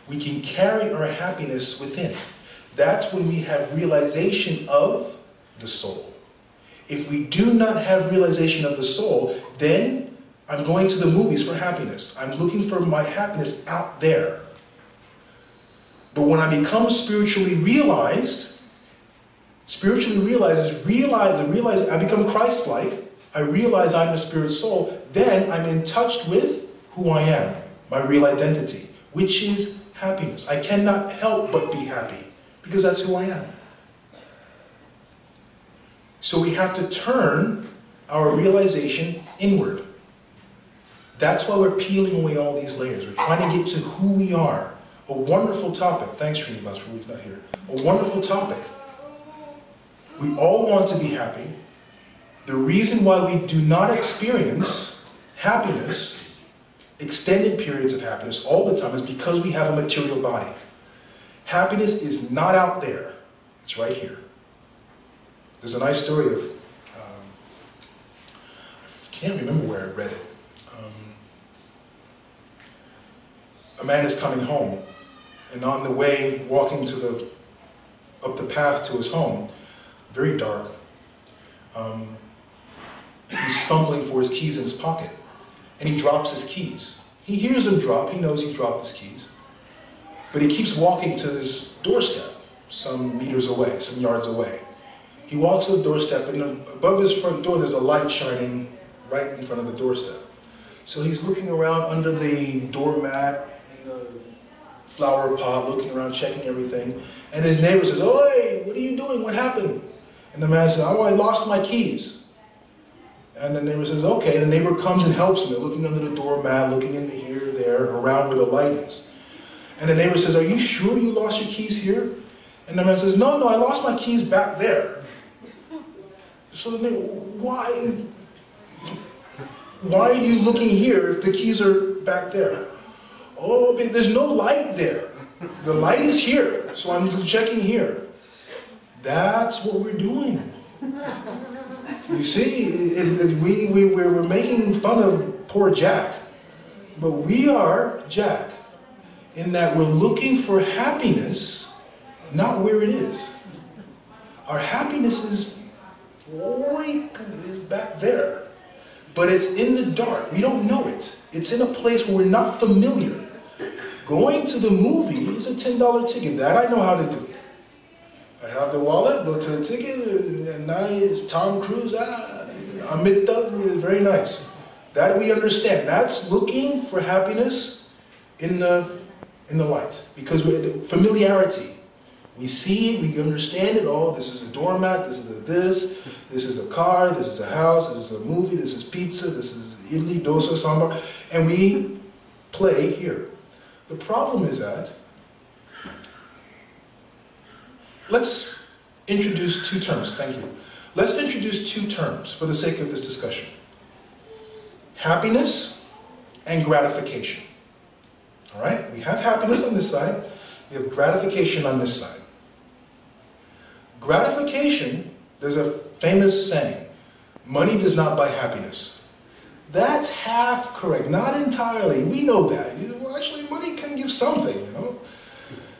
We can carry our happiness within. That's when we have realization of the soul. If we do not have realization of the soul, then I'm going to the movies for happiness. I'm looking for my happiness out there. But when I become spiritually realized, I become Christ-like, I realize I'm a spirit soul, then I'm in touch with who I am, my real identity, which is happiness. I cannot help but be happy, because that's who I am. So we have to turn our realization inward. That's why we're peeling away all these layers. We're trying to get to who we are. A wonderful topic. Thanks, Srinivas, for he's not here. A wonderful topic. We all want to be happy. The reason why we do not experience happiness, extended periods of happiness all the time, is because we have a material body. Happiness is not out there. It's right here. There's a nice story of, I can't remember where I read it. A man is coming home, and on the way, walking up the path to his home, very dark, he's fumbling for his keys in his pocket, and he drops his keys. He hears them drop, he knows he dropped his keys, but he keeps walking to his doorstep, some meters away, some yards away. He walks to the doorstep, and above his front door there's a light shining right in front of the doorstep. So he's looking around under the doormat, in the flower pot, looking around, checking everything, and his neighbor says, "Oh, hey, what are you doing? What happened?" And the man says, "Oh, I lost my keys." And the neighbor says, "Okay." And the neighbor comes and helps him. They're looking under the doormat, looking in here, there, around where the light is. And the neighbor says, "Are you sure you lost your keys here?" And the man says, "No, I lost my keys back there." So the neighbor, why are you looking here if the keys are back there? "Oh, but there's no light there. The light is here, so I'm checking here." That's what we're doing. You see, we're making fun of poor Jack, but we are Jack, in that we're looking for happiness, not where it is. Our happiness is way back there, but it's in the dark. We don't know it. It's in a place where we're not familiar. Going to the movie is a $10 ticket. That I know how to do. I have the wallet, go to the ticket, and nice, Tom Cruise, Amitabh, very nice. That we understand. That's looking for happiness in the light. Because familiarity. We see it, we understand it. Oh, this is a doormat, this is a this is a car, this is a house, this is a movie, this is pizza, this is idli, dosa, sambar, and we play here. The problem is that, let's introduce two terms, thank you. Let's introduce two terms for the sake of this discussion. Happiness and gratification. All right, we have happiness on this side, we have gratification on this side. Gratification, there's a famous saying, money does not buy happiness. That's half correct, not entirely. We know that. Well, actually, money can give something, you know.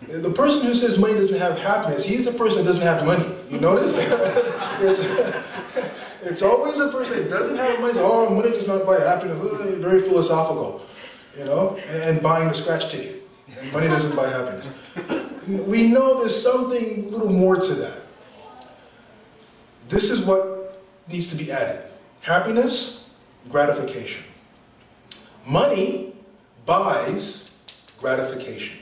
The person who says money doesn't have happiness, he's the person that doesn't have money. You notice? It's always a person that doesn't have money. Oh, money does not buy happiness. Very philosophical, you know, and buying the scratch ticket. And money doesn't buy happiness. We know there's something a little more to that. This is what needs to be added. Happiness, gratification. Money buys gratification.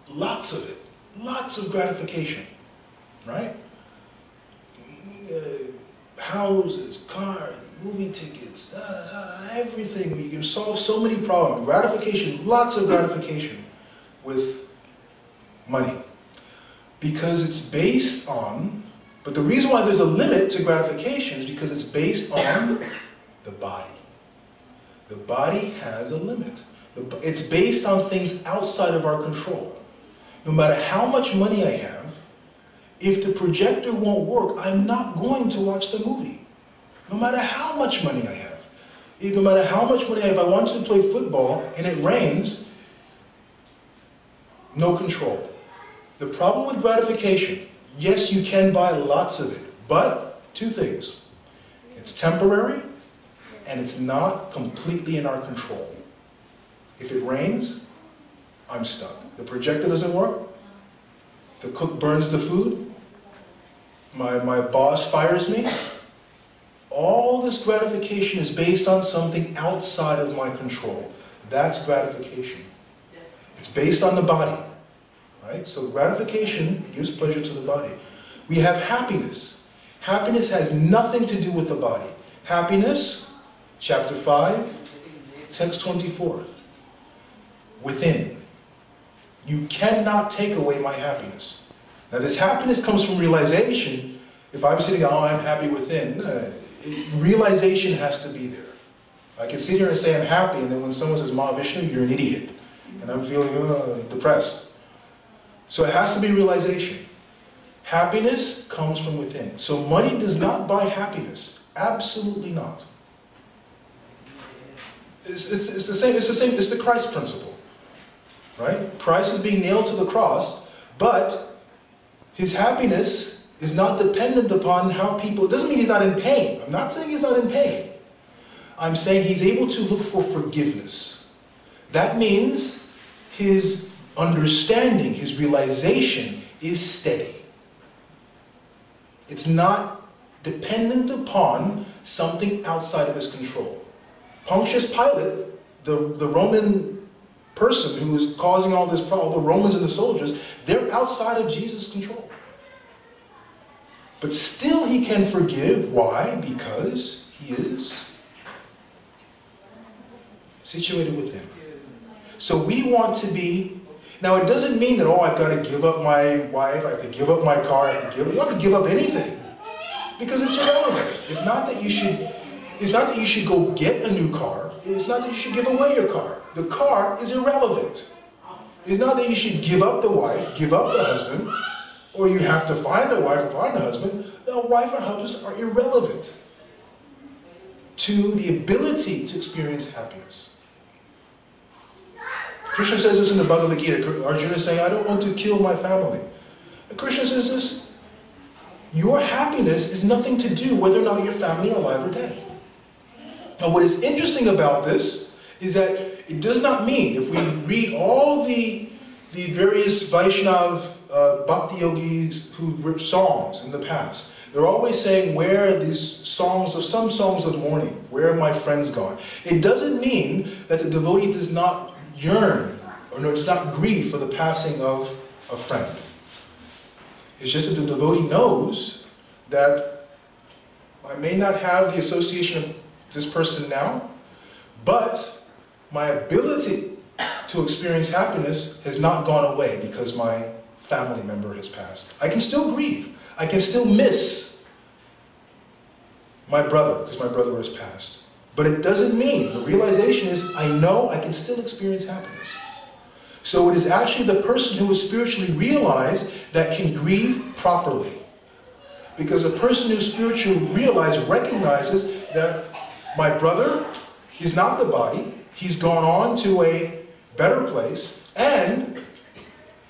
Lots of it. Lots of gratification. Right? Houses, cars, movie tickets, everything. You can solve so many problems. Gratification, lots of gratification with money. Because it's based on, but the reason why there's a limit to gratification is because it's based on the body. The body has a limit. It's based on things outside of our control. no matter how much money I have, if the projector won't work, I'm not going to watch the movie. No matter how much money I have. No matter how much money I have, if I want to play football and it rains, no control. The problem with gratification, yes, you can buy lots of it, but two things. It's temporary and it's not completely in our control. If it rains, I'm stuck. The projector doesn't work. The cook burns the food. My boss fires me. All this gratification is based on something outside of my control. That's gratification. It's based on the body. Right? So gratification gives pleasure to the body. We have happiness. Happiness has nothing to do with the body. Happiness, chapter 5, text 24. Within. You cannot take away my happiness. Now this happiness comes from realization. If I'm sitting, oh, I'm happy within, realization has to be there. I can sit here and say I'm happy, and then when someone says, Mahavishnu, you're an idiot. And I'm feeling depressed. So it has to be realization. Happiness comes from within. So money does not buy happiness. Absolutely not. It's the same, it's the Christ principle. Right? Christ is being nailed to the cross, but his happiness is not dependent upon how people, it doesn't mean he's not in pain. I'm not saying he's not in pain. I'm saying he's able to look for forgiveness. That means his understanding, his realization is steady. It's not dependent upon something outside of his control. Pontius Pilate, the Roman person who is causing all this problem, the Romans and the soldiers, they're outside of Jesus' control. But still he can forgive. Why? Because he is situated with him. So we want to be, now it doesn't mean that, oh, I've got to give up my wife, I have to give up my car, you don't have to give up anything. Because it's irrelevant. It's not that you should go get a new car. It's not that you should give away your car. The car is irrelevant. It's not that you should give up the wife, give up the husband, or you have to find a wife or find a husband. The wife or husband are irrelevant to the ability to experience happiness. Krishna says this in the Bhagavad Gita. Arjuna is saying, I don't want to kill my family. And Krishna says this, your happiness is nothing to do whether or not your family are alive or dead. Now what is interesting about this is that it does not mean, if we read all the various Vaishnav Bhakti yogis who wrote songs in the past, they're always saying, where are these songs of some songs of mourning? Where are my friends gone? It doesn't mean that the devotee does not yearn or does not grieve for the passing of a friend. It's just that the devotee knows that I may not have the association of this person now, but my ability to experience happiness has not gone away because my family member has passed. I can still grieve. I can still miss my brother because my brother has passed. But it doesn't mean, the realization is, I know I can still experience happiness. So it is actually the person who is spiritually realized that can grieve properly. Because a person who is spiritually realized recognizes that my brother is not the body, he's gone on to a better place, and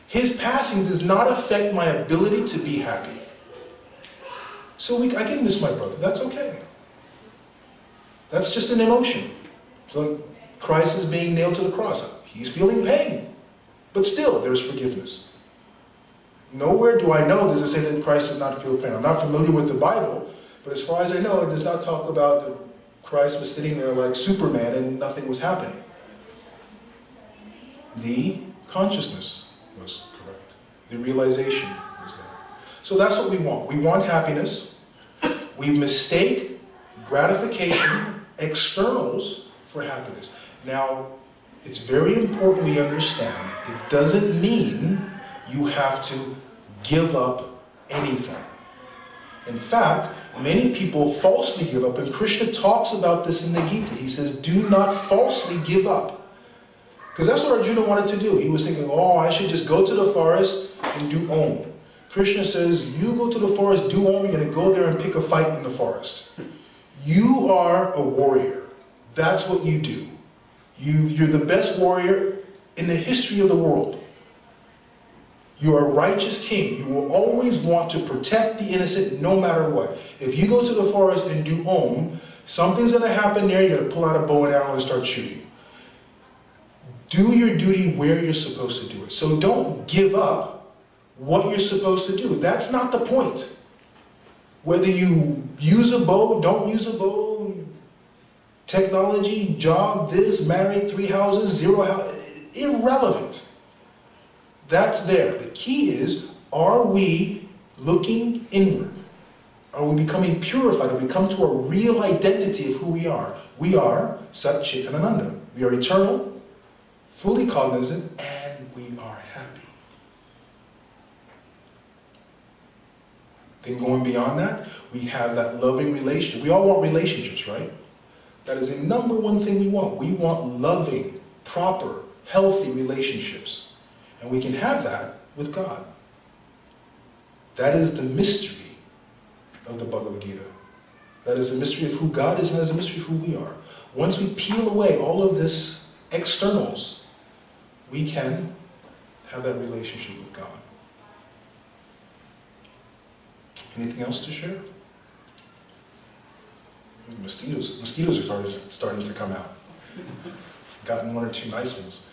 his passing does not affect my ability to be happy. So I can miss my brother, that's okay. That's just an emotion. So Christ is being nailed to the cross. He's feeling pain. But still, there's forgiveness. Nowhere do I know does it say that Christ does not feel pain. I'm not familiar with the Bible, but as far as I know, it does not talk about that Christ was sitting there like Superman and nothing was happening. The consciousness was correct. The realization was there. So that's what we want. We want happiness. We mistake gratification, externals, for happiness. Now, it's very important we understand, it doesn't mean you have to give up anything. In fact, many people falsely give up, and Krishna talks about this in the Gita. He says, do not falsely give up. Because that's what Arjuna wanted to do. He was thinking, oh, I should just go to the forest and do Om. Krishna says, you go to the forest, do Om, you're going to go there and pick a fight in the forest. You are a warrior. That's what you do. You're the best warrior in the history of the world. You are a righteous king. You will always want to protect the innocent no matter what. If you go to the forest and do Om, something's going to happen there. You're going to pull out a bow and arrow and start shooting. Do your duty where you're supposed to do it. So don't give up what you're supposed to do. That's not the point. Whether you use a bow, don't use a bow, technology, job, this, married, 3 houses, 0 house, irrelevant. That's there. The key is, are we looking inward? Are we becoming purified? Are we come to a real identity of who we are? We are Sat Chit and Ananda. We are eternal, fully cognizant, and we are happy. Then going beyond that, we have that loving relationship. We all want relationships, right? That is the #1 thing we want. We want loving, proper, healthy relationships. And we can have that with God. That is the mystery of the Bhagavad Gita. That is the mystery of who God is, and that is the mystery of who we are. Once we peel away all of this externals, we can have that relationship with God. Anything else to share? Mosquitoes are starting to come out. Gotten 1 or 2 nice ones.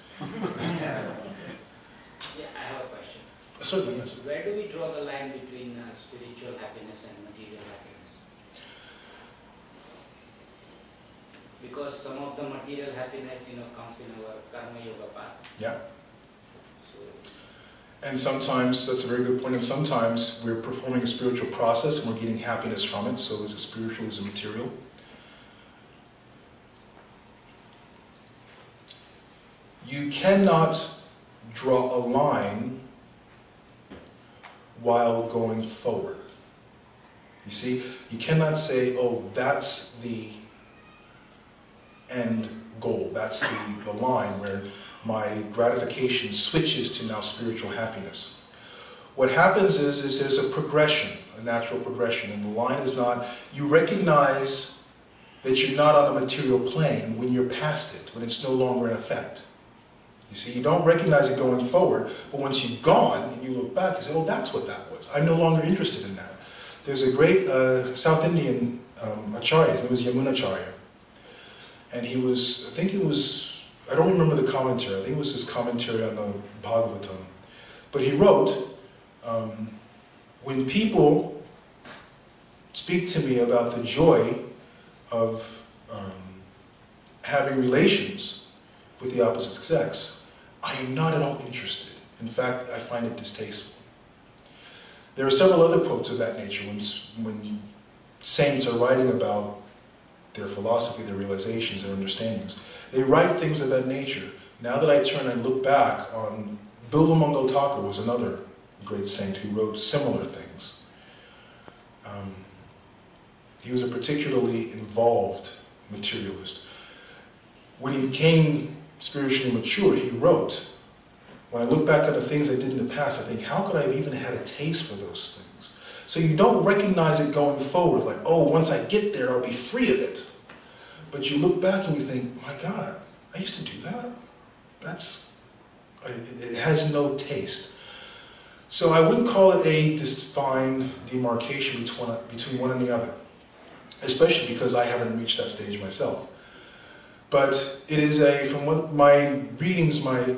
Yeah, I have a question. Certainly, yes. Where do we draw the line between spiritual happiness and material happiness? Because some of the material happiness, comes in our karma yoga path. Yeah. So, And sometimes, that's a very good point, and sometimes we're performing a spiritual process and we're getting happiness from it, so is it spiritual, is it material? You cannot draw a line while going forward. You see, you cannot say, oh, that's the end goal, that's the line where my gratification switches to now spiritual happiness. What happens is there's a progression, a natural progression, and the line is not, you recognize that you're not on a material plane when you're past it, when it's no longer in effect. You see, you don't recognize it going forward, but once you've gone and you look back, you say, oh, that's what that was. I'm no longer interested in that. There's a great South Indian acharya, his name was Yamunacharya. And he was, I don't remember the commentary, I think it was his commentary on the Bhagavatam. But he wrote, when people speak to me about the joy of having relations with the opposite sex, I am not at all interested. In fact, I find it distasteful. There are several other quotes of that nature when saints are writing about their philosophy, their realizations, their understandings. They write things of that nature. Now that I turn and look back on, Bilva Mangal Thakur was another great saint who wrote similar things. He was a particularly involved materialist. When he became spiritually mature, he wrote, when I look back at the things I did in the past, I think, how could I have even had a taste for those things? So you don't recognize it going forward, like, oh, once I get there, I'll be free of it. But you look back and you think, my God, I used to do that? It has no taste. So I wouldn't call it a defined demarcation between one and the other, especially because I haven't reached that stage myself. But it is from what my readings, my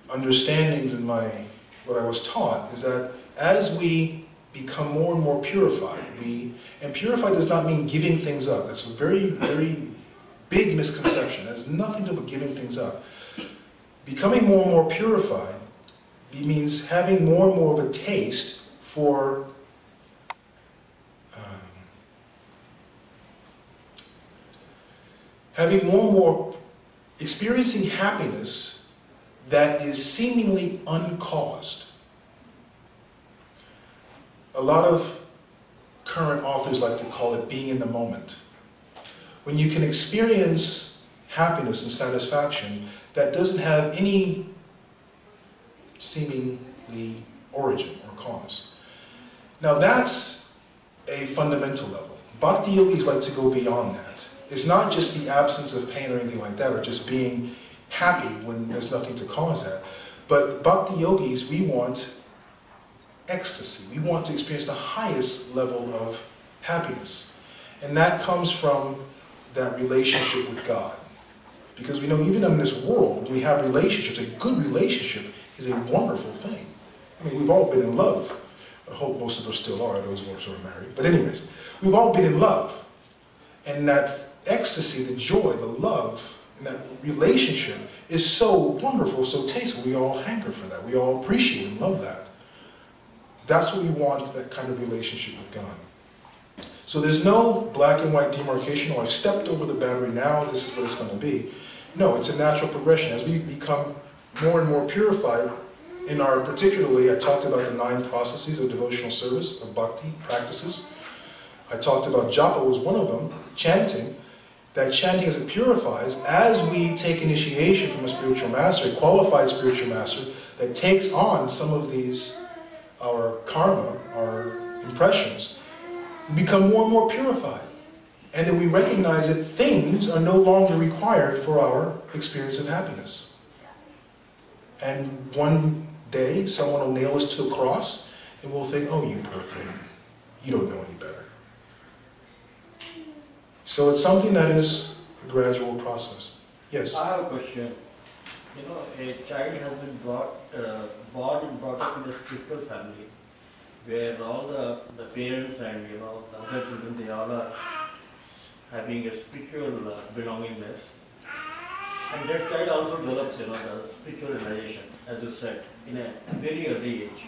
understandings, and what I was taught, is that as we become more and more purified, and purified does not mean giving things up. That's a very, very big misconception. It has nothing to do with giving things up. Becoming more and more purified means having more and more of a taste for having more and more, experiencing happiness that is seemingly uncaused. A lot of current authors like to call it being in the moment. When you can experience happiness and satisfaction that doesn't have any seemingly origin or cause. Now that's a fundamental level. Bhakti yogis like to go beyond that. It's not just the absence of pain or anything like that, or just being happy when there's nothing to cause that. But Bhakti yogis, we want ecstasy. We want to experience the highest level of happiness. And that comes from that relationship with God. Because we know even in this world, we have relationships. A good relationship is a wonderful thing. I mean, we've all been in love. I hope most of us still are, those of us who are married. But anyways, we've all been in love. And that ecstasy, the joy, the love, and that relationship is so wonderful, so tasteful. We all hanker for that. We all appreciate and love that. That's what we want, that kind of relationship with God. So there's no black and white demarcation, oh, I've stepped over the boundary, now this is what it's going to be. No, it's a natural progression. As we become more and more purified in our, particularly, I talked about the 9 processes of devotional service, of bhakti practices. I talked about japa was one of them, chanting. That chanting, as it purifies, as we take initiation from a spiritual master, a qualified spiritual master, that takes on some of these, our karma, our impressions, we become more and more purified. And then we recognize that things are no longer required for our experience of happiness. And one day, someone will nail us to a cross, and we'll think, oh, you poor thing, you don't know any better. So it's something that is a gradual process. Yes? I have a question. You know, a child has been born and brought up in a spiritual family, where all the parents and, you know, the other children, they all are having a spiritual belongingness. And that child also develops, you know, the spiritual realization, as you said, in a very early age.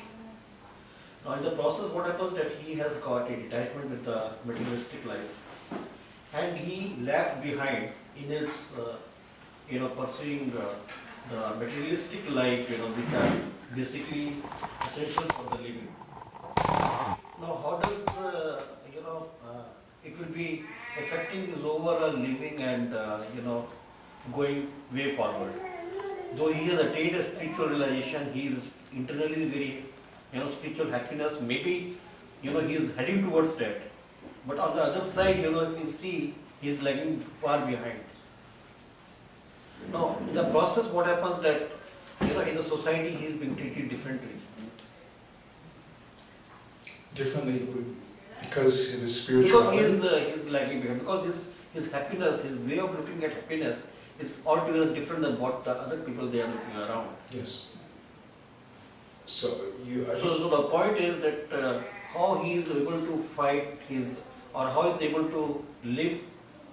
Now in the process, what happens that he has got a detachment with the materialistic life, and he lags behind in his, you know, pursuing the materialistic life, you know, which are basically essential for the living. Now, how does, you know, it will be affecting his overall living and, you know, going way forward. Though he has attained a spiritual realization, he is internally very, you know, spiritual happiness, maybe, you know, he is heading towards that. But on the other side, you know, if you see, he is lagging far behind. Now, in the process, what happens that, you know, in the society, he is being treated differently. Differently because it is spiritual. Because he is lagging behind. Because his happiness, his way of looking at happiness is altogether different than what the other people they are looking around. Yes. So So the point is that how he is able to fight his, or how he is able to live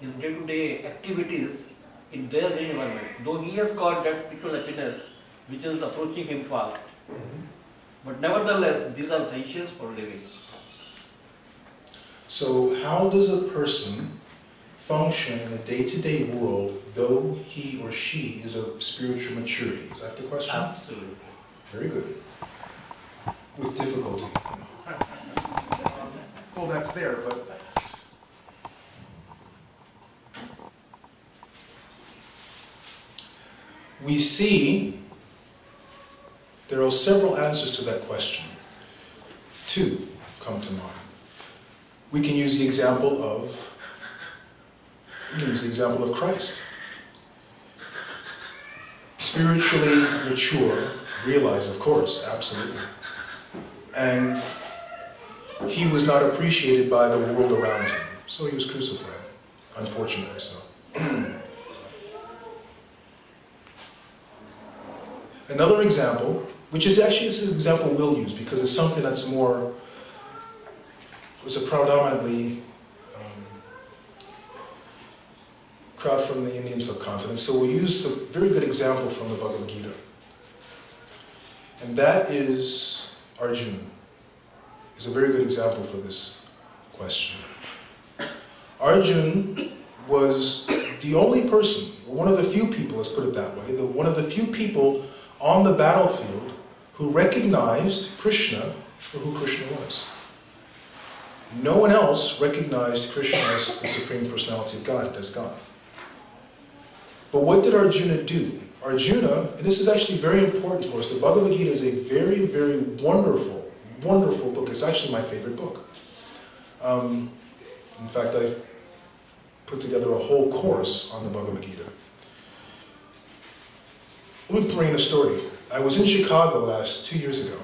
his day-to-day activities in their environment. Though he has got that spiritual happiness which is approaching him fast. But nevertheless, these are essentials for living. So how does a person function in a day-to-day world though he or she is of spiritual maturity? Is that the question? Absolutely. Very good. With difficulty. Well, that's there, but we see there are several answers to that question. 2 come to mind. We can use the example of Christ. Spiritually mature, realize, of course, absolutely. And he was not appreciated by the world around him, so he was crucified, unfortunately so. Another example, which is actually it's an example we'll use because it's something that's more, it's a predominantly crowd from the Indian subcontinent. So we'll use a very good example from the Bhagavad Gita. And that is Arjuna. Is a very good example for this question. Arjuna was the only person, or one of the few people, let's put it that way, one of the few people on the battlefield who recognized Krishna for who Krishna was. No one else recognized Krishna as the Supreme Personality of God, as God. But what did Arjuna do? Arjuna, and this is actually very important for us, the Bhagavad Gita is a very, very wonderful, wonderful book. It's actually my favorite book. In fact, I put together a whole course on the Bhagavad Gita. Let me bring in a story. I was in Chicago 2 years ago,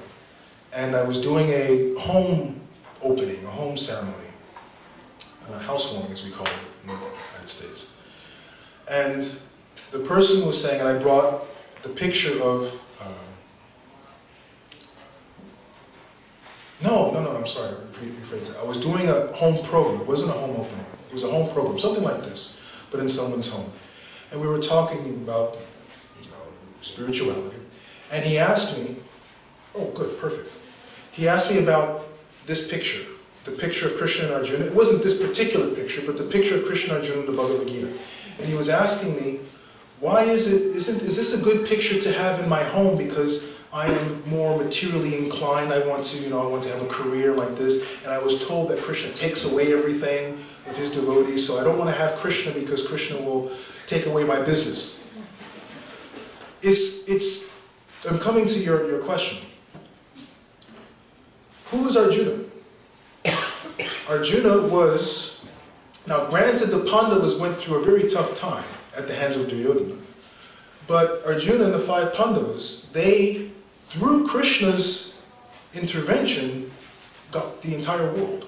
and I was doing a home opening, a home ceremony, a housewarming as we call it in the United States. And the person was saying, and I brought the picture of, I'm sorry, rephrase it. I was doing a home program. It wasn't a home opening. It was a home program, something like this, but in someone's home. And we were talking about, spirituality. And he asked me, oh good, perfect. He asked me about this picture, the picture of Krishna and Arjuna. It wasn't this particular picture, but the picture of Krishna and Arjuna in the Bhagavad Gita. And he was asking me, why is this a good picture to have in my home because I am more materially inclined, I want to have a career like this, and I was told that Krishna takes away everything with his devotees, so I don't want to have Krishna because Krishna will take away my business. I'm coming to your question. Who was Arjuna? Arjuna was, now granted the Pandavas went through a very tough time at the hands of Duryodhana, but Arjuna and the 5 Pandavas, they, through Krishna's intervention, got the entire world.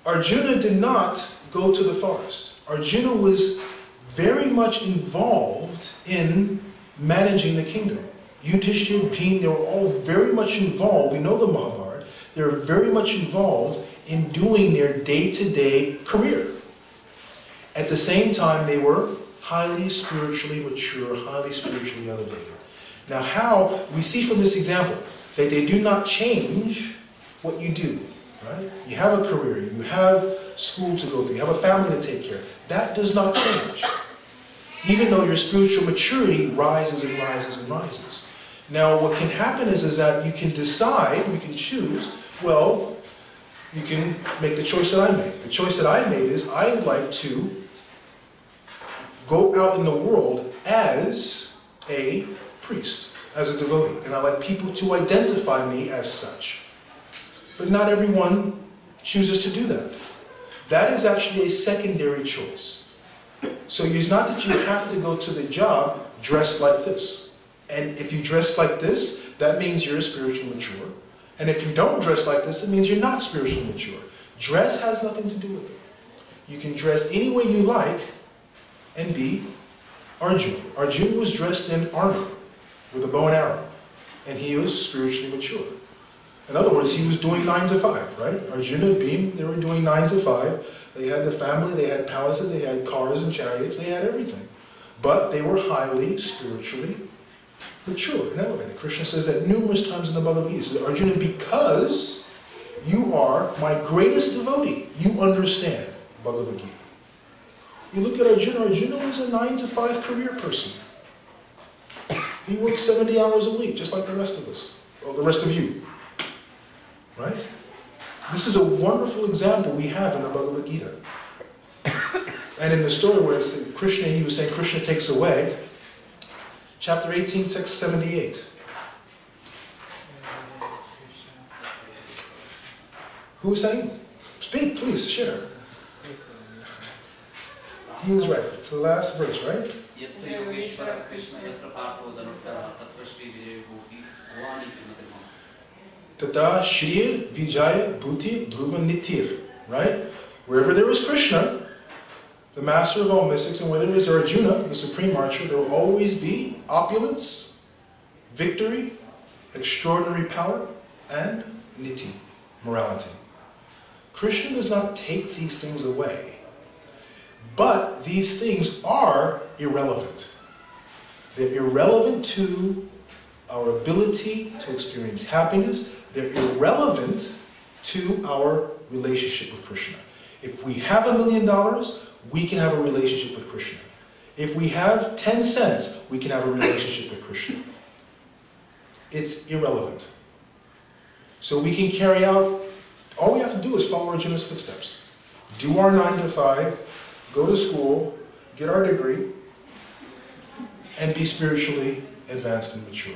Arjuna did not go to the forest. Arjuna was very much involved in managing the kingdom. Yudhishthira, Bhima, they were all very much involved. We know the Mahabharata. They were very much involved in doing their day-to-day career. At the same time, they were highly spiritually mature, highly spiritually elevated. Now how, we see from this example, that they do not change what you do, right? You have a career, you have school to go through, you have a family to take care of. That does not change. Even though your spiritual maturity rises and rises and rises. Now what can happen is that you can decide, you can choose, well, you can make the choice that I made. The choice that I made is I would like to go out in the world as a priest, as a devotee, and I like people to identify me as such. But not everyone chooses to do that. That is actually a secondary choice. So it's not that you have to go to the job dressed like this. And if you dress like this, that means you're spiritually mature. And if you don't dress like this, it means you're not spiritually mature. Dress has nothing to do with it. You can dress any way you like and be Arjuna. Arjuna was dressed in armor with a bow and arrow, and he was spiritually mature. In other words, he was doing 9 to 5, right? Arjuna, Bhima, they were doing 9 to 5. They had the family, they had palaces, they had cars and chariots, they had everything. But they were highly spiritually mature and elevated. Krishna says that numerous times in the Bhagavad Gita. He says, Arjuna, because you are my greatest devotee, you understand Bhagavad Gita. You look at Arjuna, Arjuna was a 9 to 5 career person. He worked 70 hours a week, just like the rest of us, or the rest of you. Right? This is a wonderful example we have in the Bhagavad Gita. And in the story where it's Krishna, he was saying Krishna takes away, chapter 18, text 78. Who was saying? Speak, please, share. He was right. It's the last verse, right? Tata Shrir Vijaya Bhuti Dhruva Nitir. Right? Wherever there is Krishna, the master of all mystics, and where there is Arjuna, the supreme archer, there will always be opulence, victory, extraordinary power, and niti, morality. Krishna does not take these things away. But these things are irrelevant. They're irrelevant to our ability to experience happiness. They're irrelevant to our relationship with Krishna. If we have $1 million, we can have a relationship with Krishna. If we have 10 cents, we can have a relationship with Krishna. It's irrelevant. So we can carry out, all we have to do is follow Arjuna's footsteps. Do our 9 to 5, go to school, get our degree, and be spiritually advanced and mature.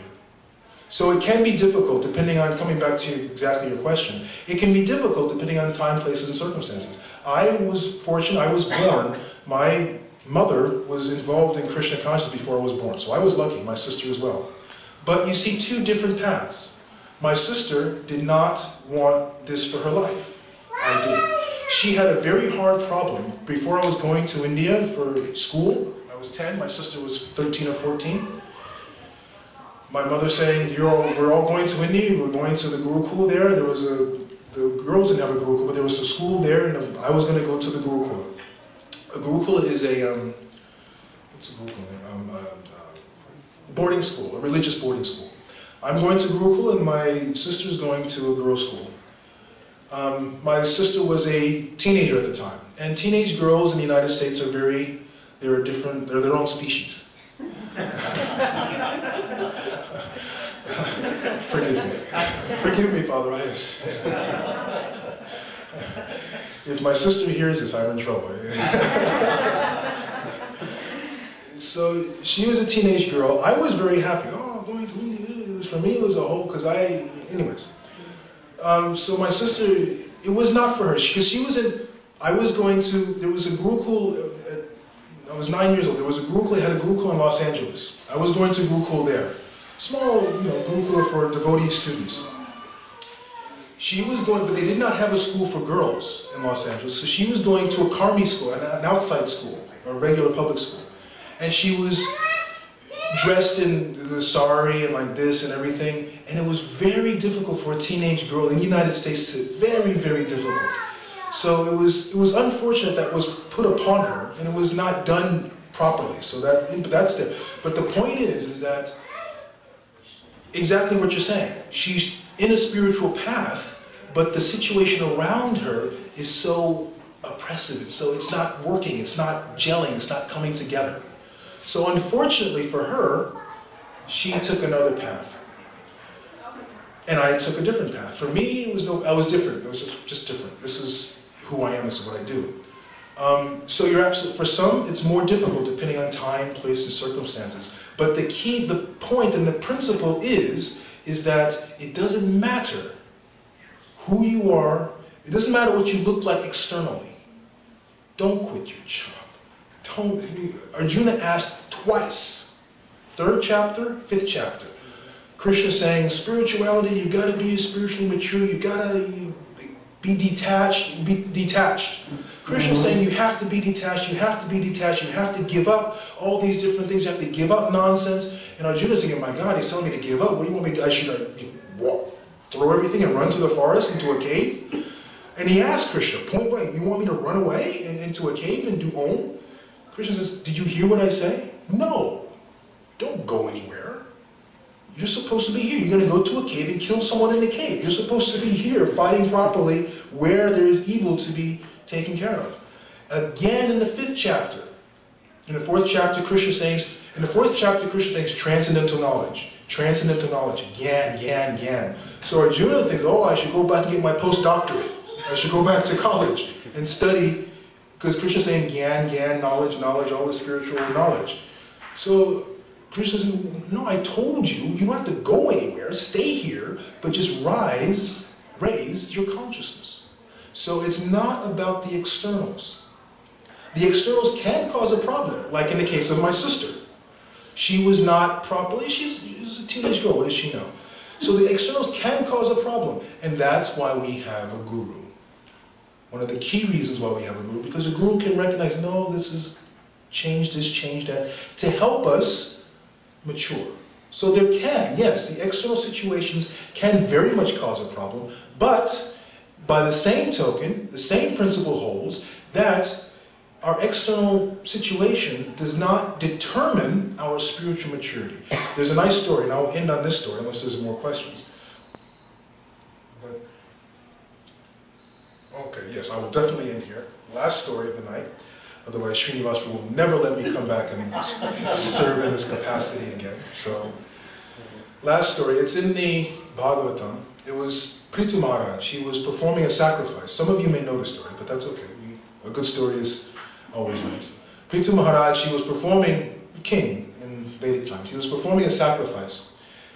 So it can be difficult, depending on, coming back to exactly your question, it can be difficult depending on time, places, and circumstances. I was fortunate, I was born, my mother was involved in Krishna consciousness before I was born, so I was lucky, my sister as well. But you see two different paths. My sister did not want this for her life. I did. She had a very hard problem. Before I was going to India for school, I was 10, my sister was 13 or 14. My mother saying, we're all going to India, we're going to the Gurukul there. The girls didn't have a Gurukul, but there was a school there, and I was going to go to the Gurukul. A Gurukul is a, what's a Gurukul? Boarding school, a religious boarding school. I'm going to Gurukul, and my sister's going to a girls' school. My sister was a teenager at the time, and teenage girls in the United States are they're their own species. Forgive me. Forgive me, Father Ayush. If my sister hears this, I'm in trouble. So she was a teenage girl. I was very happy. Oh, going to India. For me, it was a whole, because anyways. So my sister, it was not for her, because I was going to, there was a Gurukul, I was 9 years old, there was a Gurukul, they had a Gurukul in Los Angeles. I was going to Gurukul there. Small, Gurukul for devotee students. She was going, but they did not have a school for girls in Los Angeles, so she was going to a Karmi school, an outside school, a regular public school. And she was dressed in the sari and like this and everything, and it was very difficult for a teenage girl in the United States very, very difficult. So it was unfortunate that was put upon her, and it was not done properly. So that's there. But the point is that exactly what you're saying. She's in a spiritual path, but the situation around her is so oppressive. It's not working. It's not gelling. It's not coming together. So unfortunately for her, she took another path. And I took a different path. For me, I was different. It was just different. This is who I am, this is what I do. So you're absolutely, for some, it's more difficult depending on time, place, and circumstances. But the key, the point, and the principle is that it doesn't matter who you are. It doesn't matter what you look like externally. Don't quit your job. Arjuna asked twice, 3rd chapter, 5th chapter. Krishna saying, spirituality, you gotta be spiritually mature, you gotta be detached. Krishna saying you have to be detached, you have to be detached, you have to give up all these different things, you have to give up nonsense. And Arjuna saying, my God, he's telling me to give up. What do you want me to do? I should throw everything and run to the forest, into a cave? And he asked Krishna, point blank, you want me to run away into a cave and do Om? Krishna says, did you hear what I say? No, don't go anywhere. You're supposed to be here. You're going to go to a cave and kill someone in the cave. You're supposed to be here fighting properly where there is evil to be taken care of. Again in the 5th chapter. In the 4th chapter, Krishna says, transcendental knowledge. Transcendental knowledge. Gyan. So Arjuna thinks, oh, I should go back and get my postdoctorate. I should go back to college and study. Because Krishna is saying gyan, knowledge, all the spiritual knowledge. So Krishna says, no, I told you, you don't have to go anywhere, stay here, but just raise your consciousness. So it's not about the externals. The externals can cause a problem, like in the case of my sister. She was not properly, she's a teenage girl, what does she know? So the externals can cause a problem, and that's why we have a guru. One of the key reasons why we have a guru, because a guru can recognize, no, this is change this, change that, to help us mature. So there can, yes, the external situations can very much cause a problem, but by the same token, the same principle holds that our external situation does not determine our spiritual maturity. There's a nice story, and I'll end on this story unless there's more questions. Okay, yes, I will definitely end here. Last story of the night. Otherwise, Srinivas will never let me come back and serve in this capacity again. So, last story. It's in the Bhagavatam. It was Prithu Maharaj. He was performing a sacrifice. Some of you may know the story, but that's okay. A good story is always nice. Prithu Maharaj, he was performing king in Vedic times. He was performing a sacrifice.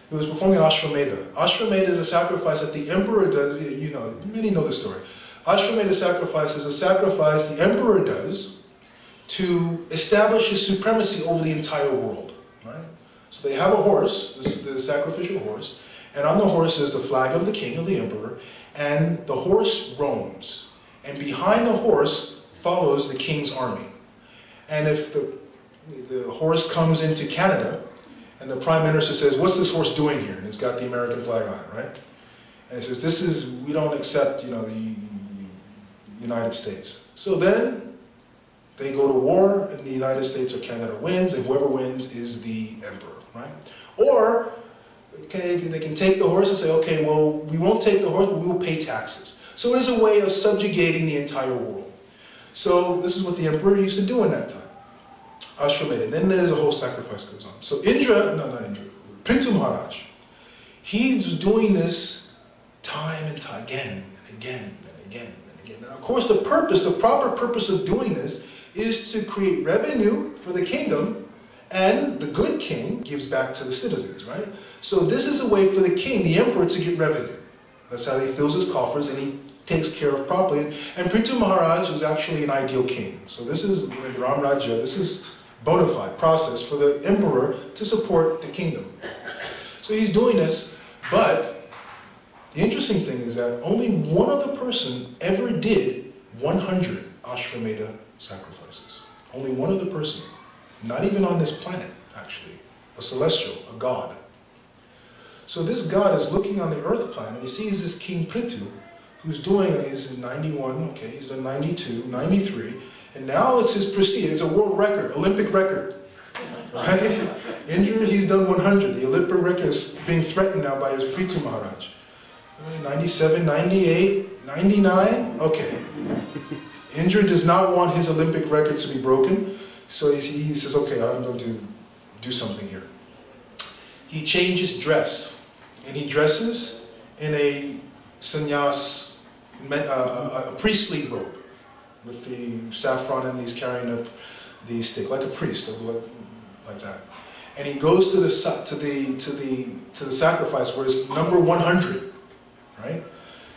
He was performing Ashwamedha. Ashwamedha is a sacrifice that the emperor does. You know, many know the story. Ashwamedha sacrifice is a sacrifice the emperor does to establish his supremacy over the entire world. Right? So they have a horse, the sacrificial horse, and on the horse is the flag of the king, of the emperor, and the horse roams. And behind the horse follows the king's army. And if the horse comes into Canada, and the Prime Minister says, what's this horse doing here? And it's got the American flag on it, right? And it says, we don't accept, you know, the United States. So then, they go to war, and the United States or Canada wins, and whoever wins is the emperor, right? Or, okay, they can take the horse and say, okay, well, we won't take the horse, but we will pay taxes. So it is a way of subjugating the entire world. So this is what the emperor used to do in that time. Ashwamedha. Then there's a whole sacrifice goes on. So Prithu Maharaj, he's doing this time and time, again and again and again and again. And of course the proper purpose of doing this is to create revenue for the kingdom, and the good king gives back to the citizens, right? So this is a way for the king, the emperor, to get revenue. That's how he fills his coffers and he takes care of properly. And Prithu Maharaj was actually an ideal king. So this is like Ram Rajya, this is bona fide process for the emperor to support the kingdom. So he's doing this, but the interesting thing is that only one other person ever did 100 Ashwamedha sacrifices. Only one other person. Not even on this planet, actually. A celestial, a god. So this god is looking on the earth planet, and he sees this King Prithu, who's doing, he's in 91, okay, he's in 92, 93, and now it's his prestige, it's a world record, Olympic record, right? Indra, he's done 100, the Olympic record is being threatened now by his Prithu Maharaj. 97, 98, 99, okay. Indra does not want his Olympic record to be broken, so he says, okay, I'm going to do something here. He changes dress, and he dresses in a sannyas, a priestly robe, with the saffron, and he's carrying the stick like a priest, like that. And he goes to the sacrifice where it's number 100, right?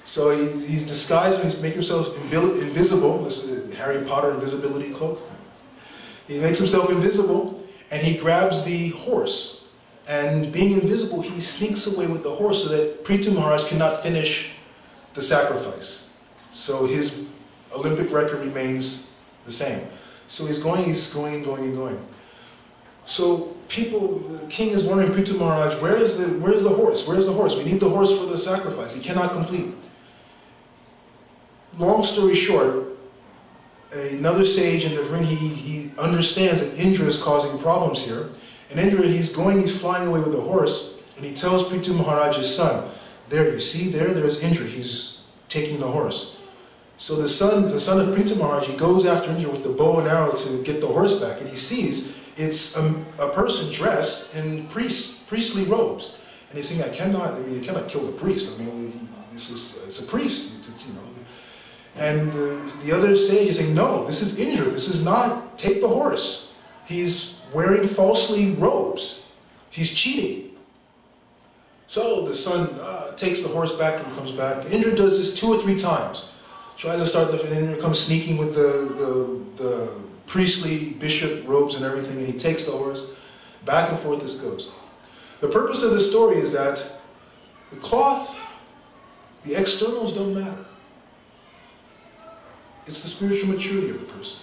So he's disguised, he's making himself invisible. This is a Harry Potter invisibility cloak. He makes himself invisible, and he grabs the horse. And being invisible, he sneaks away with the horse so that Prithu Maharaj cannot finish the sacrifice. So his Olympic record remains the same. So he's going. So the king is wondering, Prithu Maharaj, where's the horse? Where's the horse? We need the horse for the sacrifice. He cannot complete. Long story short, another sage in the ring, he understands that Indra is causing problems here. And Indra, he's flying away with the horse, and he tells Prithu Maharaj's son, there, you see, there's Indra, he's taking the horse. So the son of Prithu Maharaj, he goes after Indra with the bow and arrow to get the horse back, and he sees it's a person dressed in priestly robes. And he's saying, you cannot kill the priest. I mean, it's a priest, you know. And the other sage is saying, no, this is Indra, this is not, take the horse. He's wearing falsely robes. He's cheating. So the son takes the horse back and comes back. Indra does this 2 or 3 times. Tries to start, and Indra comes sneaking with the priestly bishop robes and everything, and he takes the horse. Back and forth this goes. The purpose of this story is that the cloth, the externals don't matter. It's the spiritual maturity of the person.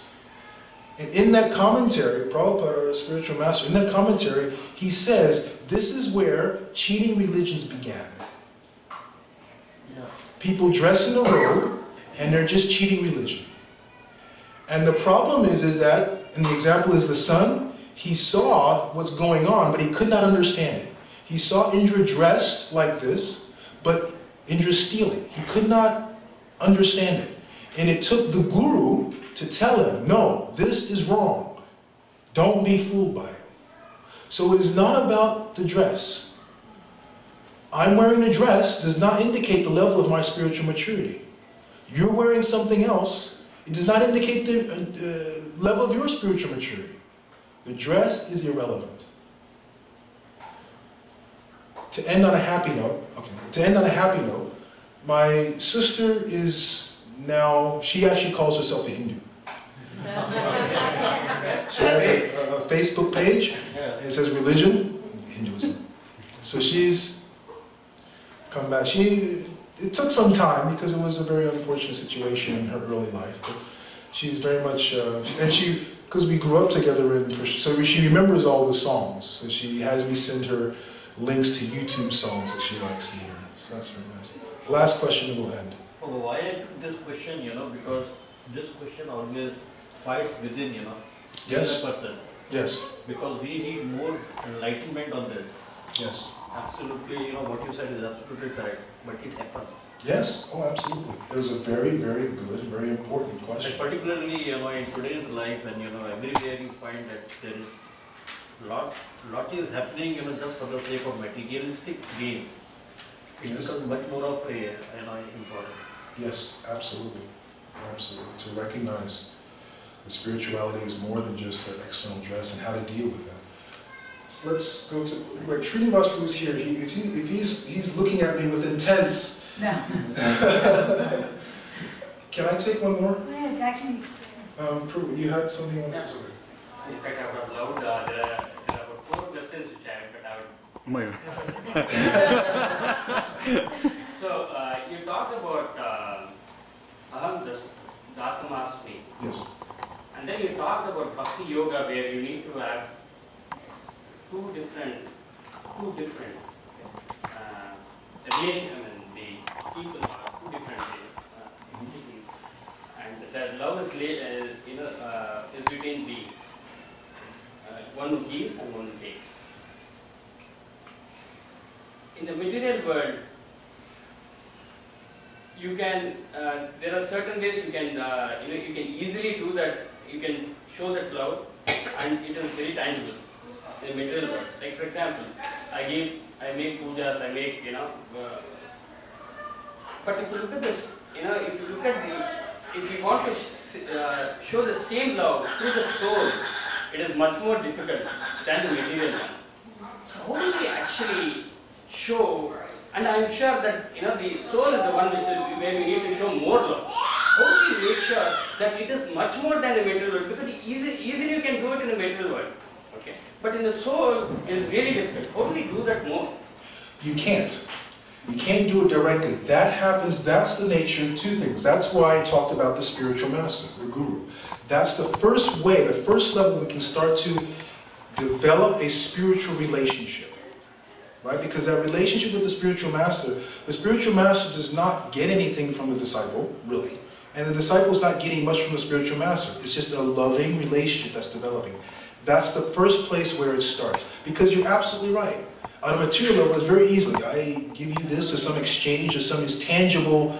And in that commentary, Prabhupada, our spiritual master, in that commentary, he says, this is where cheating religions began. Yeah. People dress in a robe, and they're just cheating religion. And the problem is that, and the example is the son, he saw what's going on, but he could not understand it. He saw Indra dressed like this, but Indra's stealing. He could not understand it. And it took the guru to tell him, no, this is wrong. Don't be fooled by it. So it is not about the dress. I'm wearing a dress does not indicate the level of my spiritual maturity. You're wearing something else. It does not indicate the level of your spiritual maturity. The dress is irrelevant. to end on a happy note, my sister is now, she actually calls herself a Hindu. She has a Facebook page, and it says religion, Hinduism. So she's come back. It took some time because it was a very unfortunate situation in her early life. But she's very much, and because we grew up together in Christian, so she remembers all the songs. So she has me send her links to YouTube songs that she likes to hear. So that's very nice. Last question and we'll end. Oh, why I took this question, because this question always fights within, Yes. the person. Yes. Because we need more enlightenment on this. Yes. Absolutely, what you said is absolutely correct, but it happens. Yes. Oh, absolutely. It was a very, very good, very important question. And particularly, in today's life, and everywhere you find that there is lot is happening, just for the sake of materialistic gains. It Yes. becomes much more of a, importance. Yes, absolutely. Absolutely. To recognize that spirituality is more than just an external dress and how to deal with that. Let's go to, like Srinivas was here, if he's looking at me with intense. No. Can I take one more? Yeah, actually, You had something on this? In fact, I would have loved, there are about 4 questions which I have cut out. So, you talked about Aham Dasamasmi. Yes. And then you talked about Bhakti Yoga where you need to have two different relation, the people are two different entities. And the love is, is between the one who gives and one who takes. In the material world, you can, there are certain ways you can, you can easily do that, you can show that love and it is very tangible in the material world. Like for example, I make pujas, I make, but if you look at this, if you look at if you want to show the same love through the soul, it is much more difficult than the material one. So how do we actually show, and I am sure that the soul is the one where we need to show more love. How do we make sure that it is much more than the material world? Because easily you can do it in the material world, okay? But in the soul, it is really difficult. How do we do that more? You can't. You can't do it directly. That happens, that's the nature of two things. That's why I talked about the spiritual master, the guru. That's the first way, the first level we can start to develop a spiritual relationship. Right? Because that relationship with the spiritual master does not get anything from the disciple, really. And the disciple is not getting much from the spiritual master. It's just a loving relationship that's developing. That's the first place where it starts. Because you're absolutely right. On a material level, it's very easily, I give you this, or some exchange, or some tangible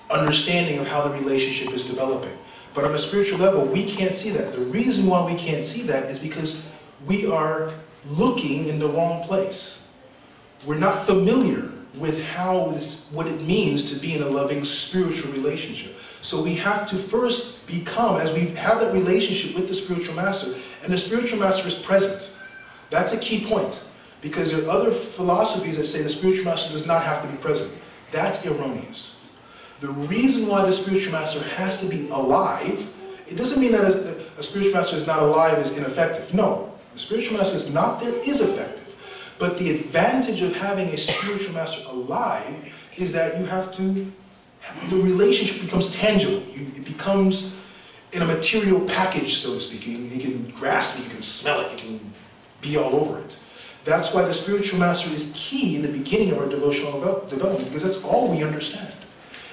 understanding of how the relationship is developing. But on a spiritual level, we can't see that. The reason why we can't see that is because we are looking in the wrong place. We're not familiar with what it means to be in a loving spiritual relationship. So we have to first become, as we have that relationship with the spiritual master, and the spiritual master is present. That's a key point. Because there are other philosophies that say the spiritual master does not have to be present. That's erroneous. The reason why the spiritual master has to be alive, it doesn't mean that a spiritual master is not alive is ineffective. No, the spiritual master is not there, is effective. But the advantage of having a spiritual master alive is that you have to, the relationship becomes tangible. It becomes in a material package, so to speak. You can grasp it, you can smell it, you can be all over it. That's why the spiritual master is key in the beginning of our devotional development, because that's all we understand.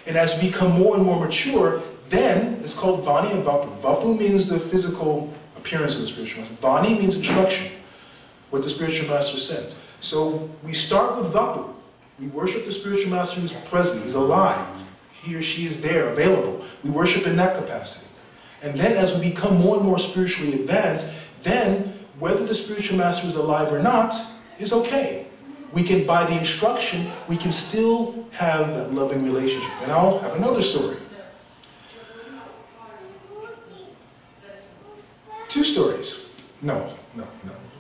And as we become more and more mature, then it's called Vani and Vapu. Vapu means the physical appearance of the spiritual master. Vani means instruction, what the spiritual master says. So we start with Vapu. We worship the spiritual master who's present, he's alive. He or she is there, available. We worship in that capacity. And then as we become more and more spiritually advanced, then whether the spiritual master is alive or not is okay. We can, by the instruction, we can still have that loving relationship. And I'll have another story. 2 stories. No,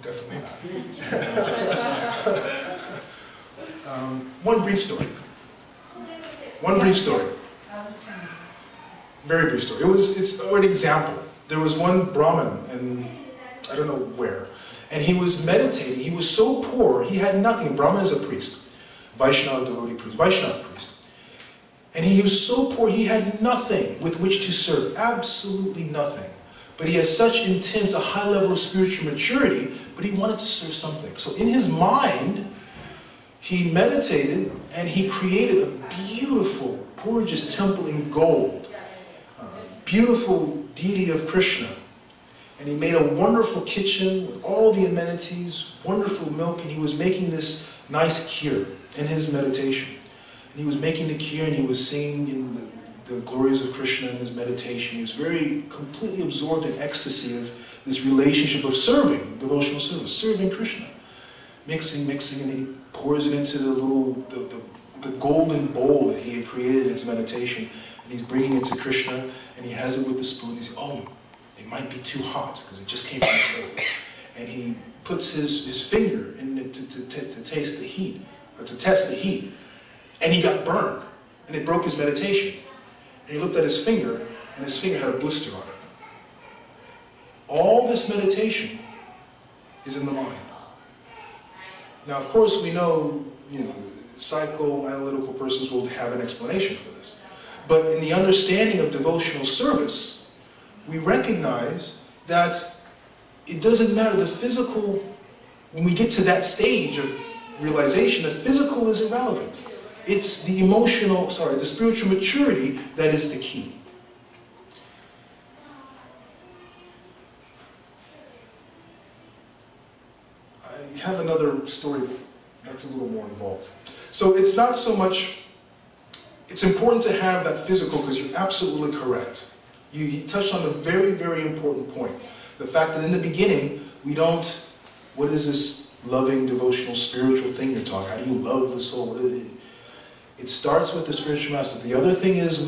definitely not. One brief story. One brief story. Very brief story. It's an example. There was one Brahmin, and I don't know where, and he was meditating. He was so poor, he had nothing. Brahmin is a priest, Vaishnava devotee priest, Vaishnava priest. And he was so poor, he had nothing with which to serve, absolutely nothing. But he had such intense, a high level of spiritual maturity, but he wanted to serve something. So in his mind, he meditated and he created a beautiful, gorgeous temple in gold, beautiful deity of Krishna. And he made a wonderful kitchen with all the amenities, wonderful milk, and he was making this nice kheer in his meditation. And he was making the kheer and he was singing in the glories of Krishna in his meditation. He was very completely absorbed in ecstasy of this relationship of serving, devotional service, serving Krishna. Mixing, mixing, and then he pours it into the little, the golden bowl that he had created in his meditation. And he's bringing it to Krishna, and he has it with the spoon. He says, oh, it might be too hot, because it just came from the stove. And he puts his finger in it to taste the heat, or to test the heat. And he got burned, and it broke his meditation. And he looked at his finger, and his finger had a blister on it. All this meditation is in the mind. Now, of course, we know, psychoanalytical persons will have an explanation for this. But in the understanding of devotional service, we recognize that it doesn't matter. The physical, when we get to that stage of realization, the physical is irrelevant. It's the the spiritual maturity that is the key. I have another story that's a little more involved. So it's not so much, it's important to have that physical, because you're absolutely correct. You touched on a very, very important point. The fact that in the beginning, we don't, what is this loving, devotional, spiritual thing you're talking? How do you love the soul? It starts with the spiritual master. The other thing is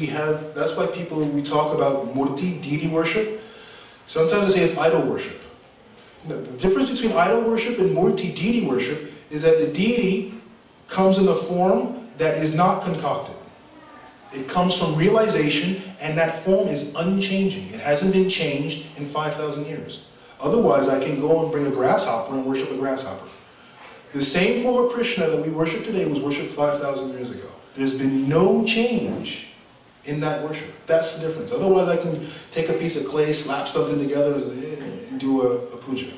that's why we talk about murti, deity worship. Sometimes they say it's idol worship. The difference between idol worship and murti, deity worship, is that the deity comes in a form that is not concocted. It comes from realization, and that form is unchanging. It hasn't been changed in 5,000 years. Otherwise, I can go and bring a grasshopper and worship a grasshopper. The same form of Krishna that we worship today was worshipped 5,000 years ago. There's been no change in that worship. That's the difference. Otherwise, I can take a piece of clay, slap something together, and do a puja.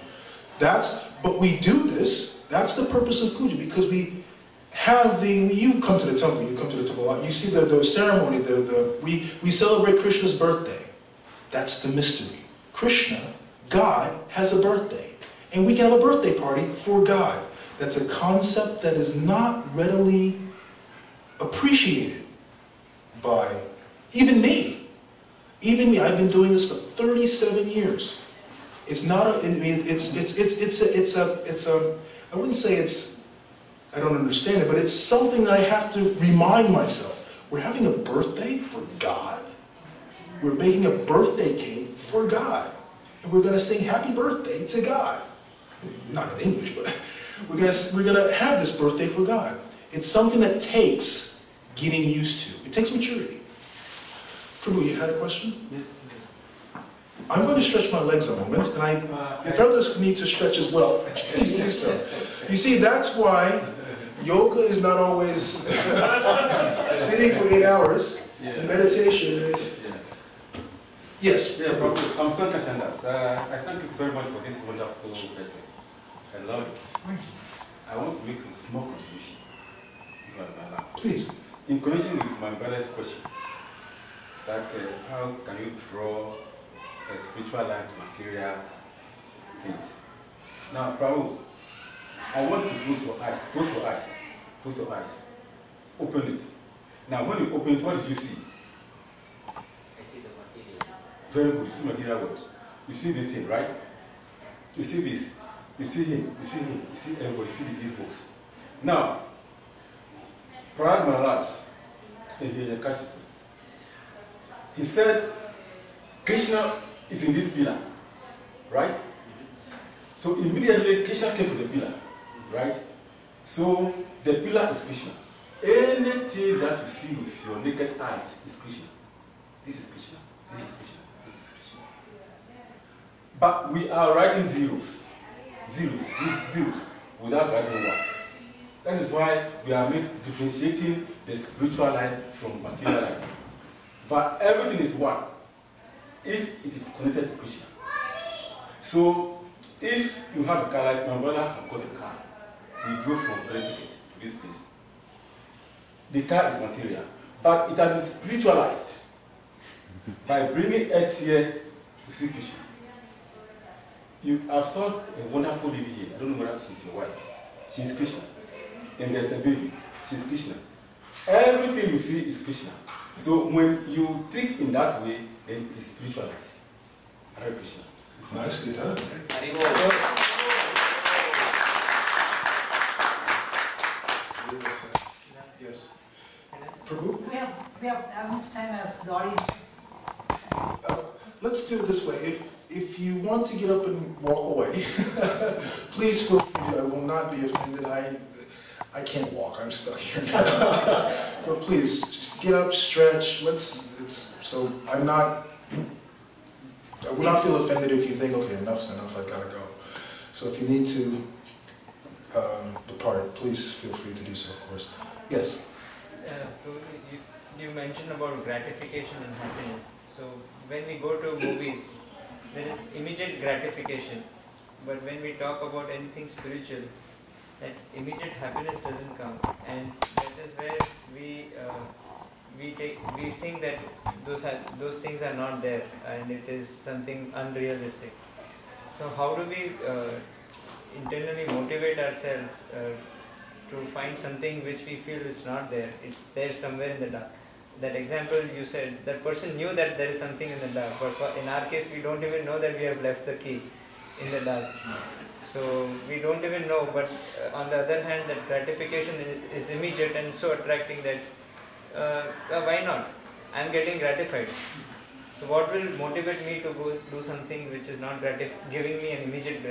But we do this, that's the purpose of puja, because we have you come to the temple a lot, you see the ceremony, we celebrate Krishna's birthday. That's the mystery. Krishna, God, has a birthday. And we can have a birthday party for God. That's a concept that is not readily appreciated by even me. Even me, I've been doing this for 37 years. It's not, I wouldn't say I don't understand it, but it's something that I have to remind myself. We're having a birthday for God. We're making a birthday cake for God. And we're going to sing happy birthday to God. Not in English, but we're going to have this birthday for God. It's something that takes getting used to. It takes maturity. Prabhu, you had a question? Yes. I'm going to stretch my legs a moment, and if others need to stretch as well, please do so. You see, that's why yoga is not always sitting for 8 hours in meditation. Yes? Yeah, Prabhu, I'm Sanka Shandas. I thank you very much for this wonderful breakfast. I love it. I want to make some small contribution. Please. In connection with my brother's question, that how can you draw a spiritual line to material things? Now, Prabhu, I want to close your eyes, close your eyes, open it. Now, when you open it, what did you see? I see the material. Very good, you see material world. You see this thing, right? You see this, you see him, you see him, you see everybody, you see these books. Now, Prahlad Maharaj, he said, Krishna is in this pillar, right? So immediately Krishna came from the pillar, right? So the pillar is Krishna. Anything that you see with your naked eyes is Krishna. This is Krishna. This is Krishna. This is Krishna. But we are writing zeros without writing one. That is why we are differentiating the spiritual life from material life. But everything is one if it is connected to Krishna. So if you have a car, like my brother has got a car, we drove from Connecticut to this place. The car is material, but it has been spiritualized by bringing earth here to see Krishna. You have saw a wonderful lady here. I don't know whether she's your wife. She's Krishna. And there's a baby. She's Krishna. Everything you see is Krishna. So when you think in that way, then it is spiritualized. Hare Krishna. Nicely done. Yes. Prabhu? We have as much time as the audience. Let's do it this way. If you want to get up and walk away, please feel free. I will not be offended. I can't walk. I'm stuck here now. But please, just get up, stretch. So I'm not. I will not feel offended if you think, okay, enough's enough. I gotta go. So if you need to depart, please feel free to do so. Of course. Yes. You mentioned about gratification and happiness. So when we go to movies, there is immediate gratification. But when we talk about anything spiritual, that immediate happiness doesn't come, and that is where we think that those things are not there, and it is something unrealistic. So how do we internally motivate ourselves to find something which we feel it's not there? It's there somewhere in the dark. That example you said, that person knew that there is something in the dark, but in our case we don't even know that we have left the key in the dark. So we don't even know, but on the other hand, that gratification is immediate and so attracting that why not? I'm getting gratified. So what will motivate me to go do something which is not giving me an immediate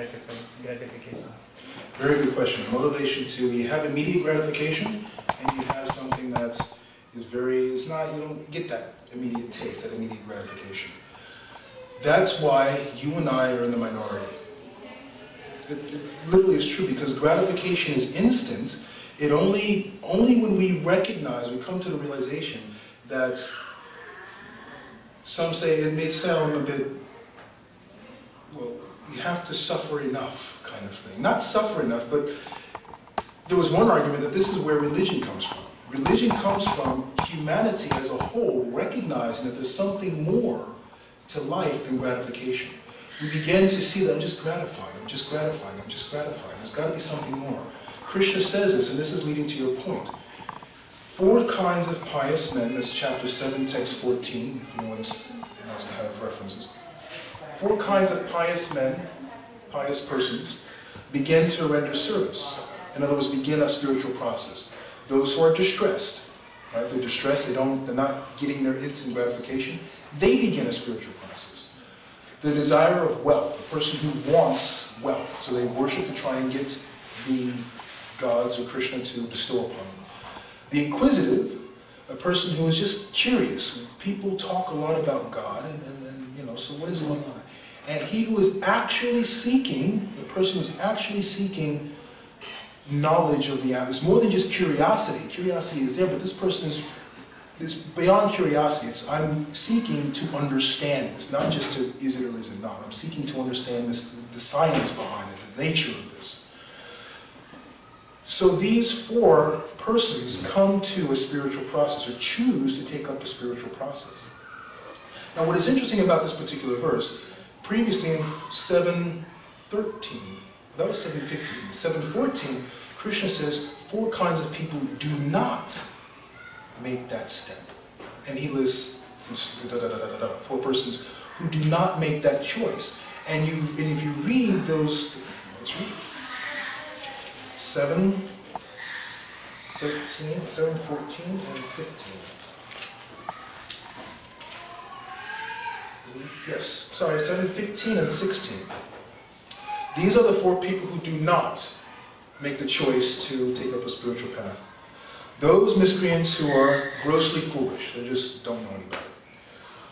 gratification? Very good question. Motivation to, you have immediate gratification, and you have something that is not, you don't get that immediate taste, that immediate gratification. That's why you and I are in the minority. It literally is true, because gratification is instant. It only when we recognize, we come to the realization that some say it may sound a bit, well, you have to suffer enough kind of thing. Not suffer enough, but there was one argument that this is where religion comes from. Religion comes from humanity as a whole recognizing that there's something more to life than gratification. We begin to see that I'm just gratifying, I'm just gratifying, I'm just gratifying. There's got to be something more. Krishna says this, and this is leading to your point. 4 kinds of pious men, that's chapter 7, text 14, if anyone wants to have references. 4 kinds of pious men, pious persons, begin to render service. In other words, begin a spiritual process. Those who are distressed, right? They're distressed, they're not getting their instant gratification. They begin a spiritual process. The desire of wealth, the person who wants wealth, so they worship to try and get the gods or Krishna to bestow upon them. The inquisitive, a person who is just curious. People talk a lot about God, and you know, so what is going on? And he who is actually seeking, the person who is actually seeking knowledge of the it's more than just curiosity. Curiosity is there, but this person is beyond curiosity. It's I'm seeking to understand this, not just to is it or is it not. I'm seeking to understand this, the science behind it, the nature of this. So these 4 persons come to a spiritual process, or choose to take up a spiritual process. Now what is interesting about this particular verse, previously in 7:13, that was 7:15, 7:14, Krishna says 4 kinds of people do not make that step. And he lists 4 persons who do not make that choice. And if you read those, let's read 7:13, 7:14, and 15. Yes, sorry, 7:15 and 16. These are the 4 people who do not make the choice to take up a spiritual path. Those miscreants who are grossly foolish, they just don't know any better,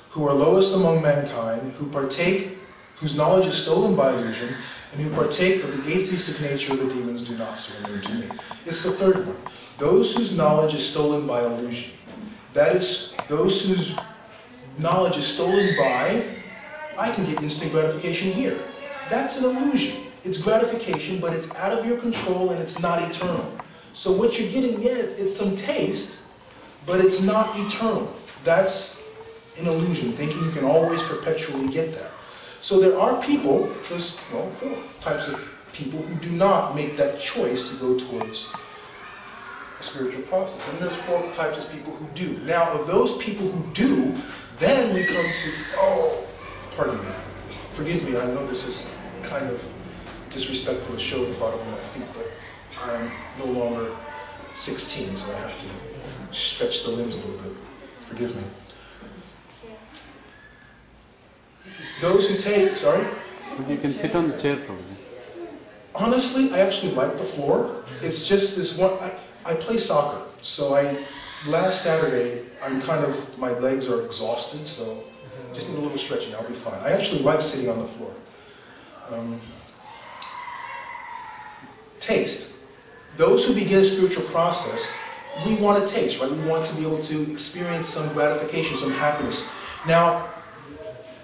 who are lowest among mankind, who partake, whose knowledge is stolen by illusion, and who partake of the atheistic nature of the demons do not surrender to me. It's the third one. Those whose knowledge is stolen by illusion. That is, those whose knowledge is stolen by, I can get instant gratification here. That's an illusion. It's gratification, but it's out of your control and it's not eternal. So what you're getting, yeah, it's some taste, but it's not eternal. That's an illusion, thinking you can always perpetually get that. So there are people, there's, well, 4 types of people who do not make that choice to go towards a spiritual process. And there's 4 types of people who do. Now, of those people who do, then we come to, oh, pardon me, forgive me, I know this is kind of disrespectful to show the bottom of my feet, but I'm no longer 16, so I have to stretch the limbs a little bit. Forgive me. Those who take, sorry? You can sit on the chair probably. Honestly, I actually like the floor. It's just this one, I play soccer, so last Saturday, my legs are exhausted, so just need a little stretching, I'll be fine. I actually like sitting on the floor. Taste. Those who begin a spiritual process, we want a taste, right? We want to be able to experience some gratification, some happiness. Now,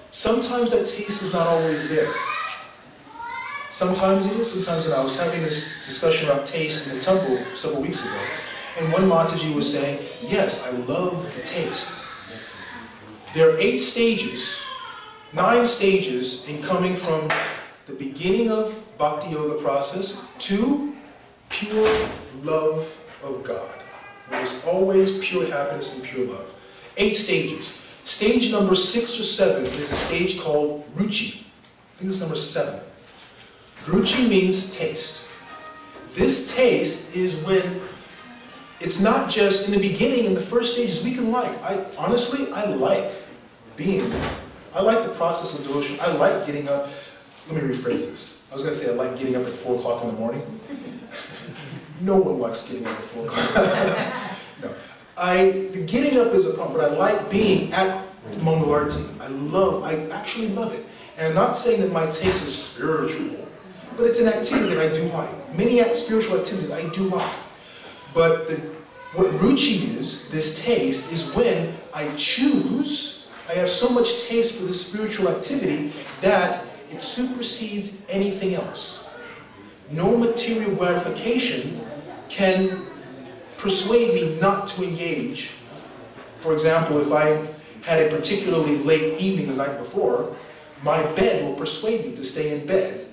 sometimes that taste is not always there. Sometimes it is, sometimes not. I was having this discussion about taste in the temple several weeks ago, and one Mataji was saying, yes, I love the taste. There are 8 stages, 9 stages in coming from the beginning of Bhakti Yoga process to pure love of God. There's always pure happiness and pure love. 8 stages. Stage number 6 or 7 is a stage called Ruchi. I think it's number 7. Ruchi means taste. This taste is when it's not just in the beginning, in the first stages, we can like. Honestly, I like being there. I like the process of devotion. I like getting up. Let me rephrase this. I was going to say I like getting up at 4 o'clock in the morning. No one likes getting up at 4 o'clock. No. The getting up is a problem, but I like being at Mangalarti. I actually love it. And I'm not saying that my taste is spiritual, but it's an activity that I do like. Many spiritual activities I do like. But what Ruchi is, this taste, is when I choose, I have so much taste for this spiritual activity that it supersedes anything else. No material gratification can persuade me not to engage. For example, if I had a particularly late evening the night before, my bed will persuade me to stay in bed,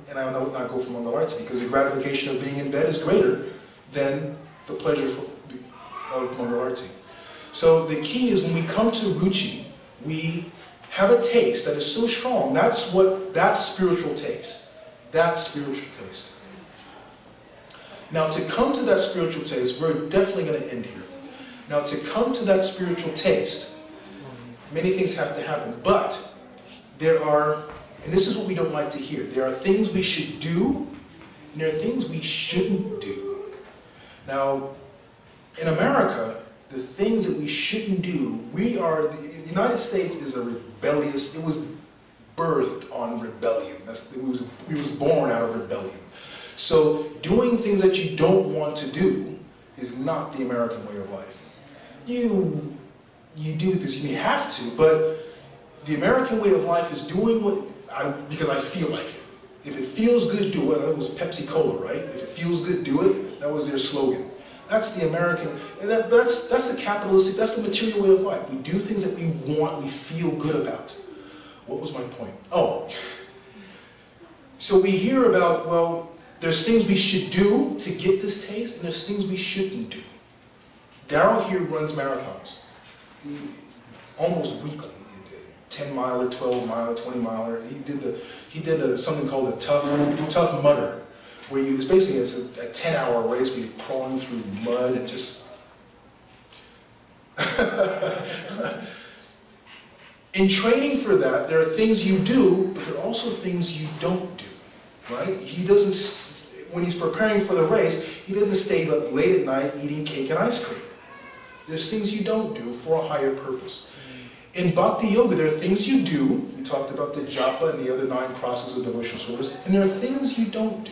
and I would not go for Mangalarti because the gratification of being in bed is greater than the pleasure of Mangalarti. So the key is when we come to Ruchi, we have a taste that is so strong. That's spiritual taste. That's spiritual taste. Now to come to that spiritual taste, we're definitely going to end here. Now to come to that spiritual taste, many things have to happen, but there are, and this is what we don't like to hear, there are things we should do, and there are things we shouldn't do. Now, in America, the things that we shouldn't do, the United States is a rebellious, it was birthed on rebellion. It was born out of rebellion. So doing things that you don't want to do is not the American way of life. You do because you may have to, but the American way of life is doing because I feel like it. If it feels good, do it. That was Pepsi-Cola, right? If it feels good, do it. That was their slogan. That's the American, and that's the capitalistic, that's the material way of life. We do things that we want, we feel good about. What was my point? Oh. So we hear about, well, there's things we should do to get this taste, and there's things we shouldn't do. Daryl here runs marathons. Almost weekly. 10-miler, 12-miler, 20-miler. He did something called a tough mudder, where it's a 10-hour race where you're crawling through mud and just. In training for that, there are things you do, but there are also things you don't do, right? when he's preparing for the race, he doesn't stay up late at night eating cake and ice cream. There's things you don't do for a higher purpose. In Bhakti Yoga, there are things you do. We talked about the japa and the other 9 processes of devotional service. And there are things you don't do.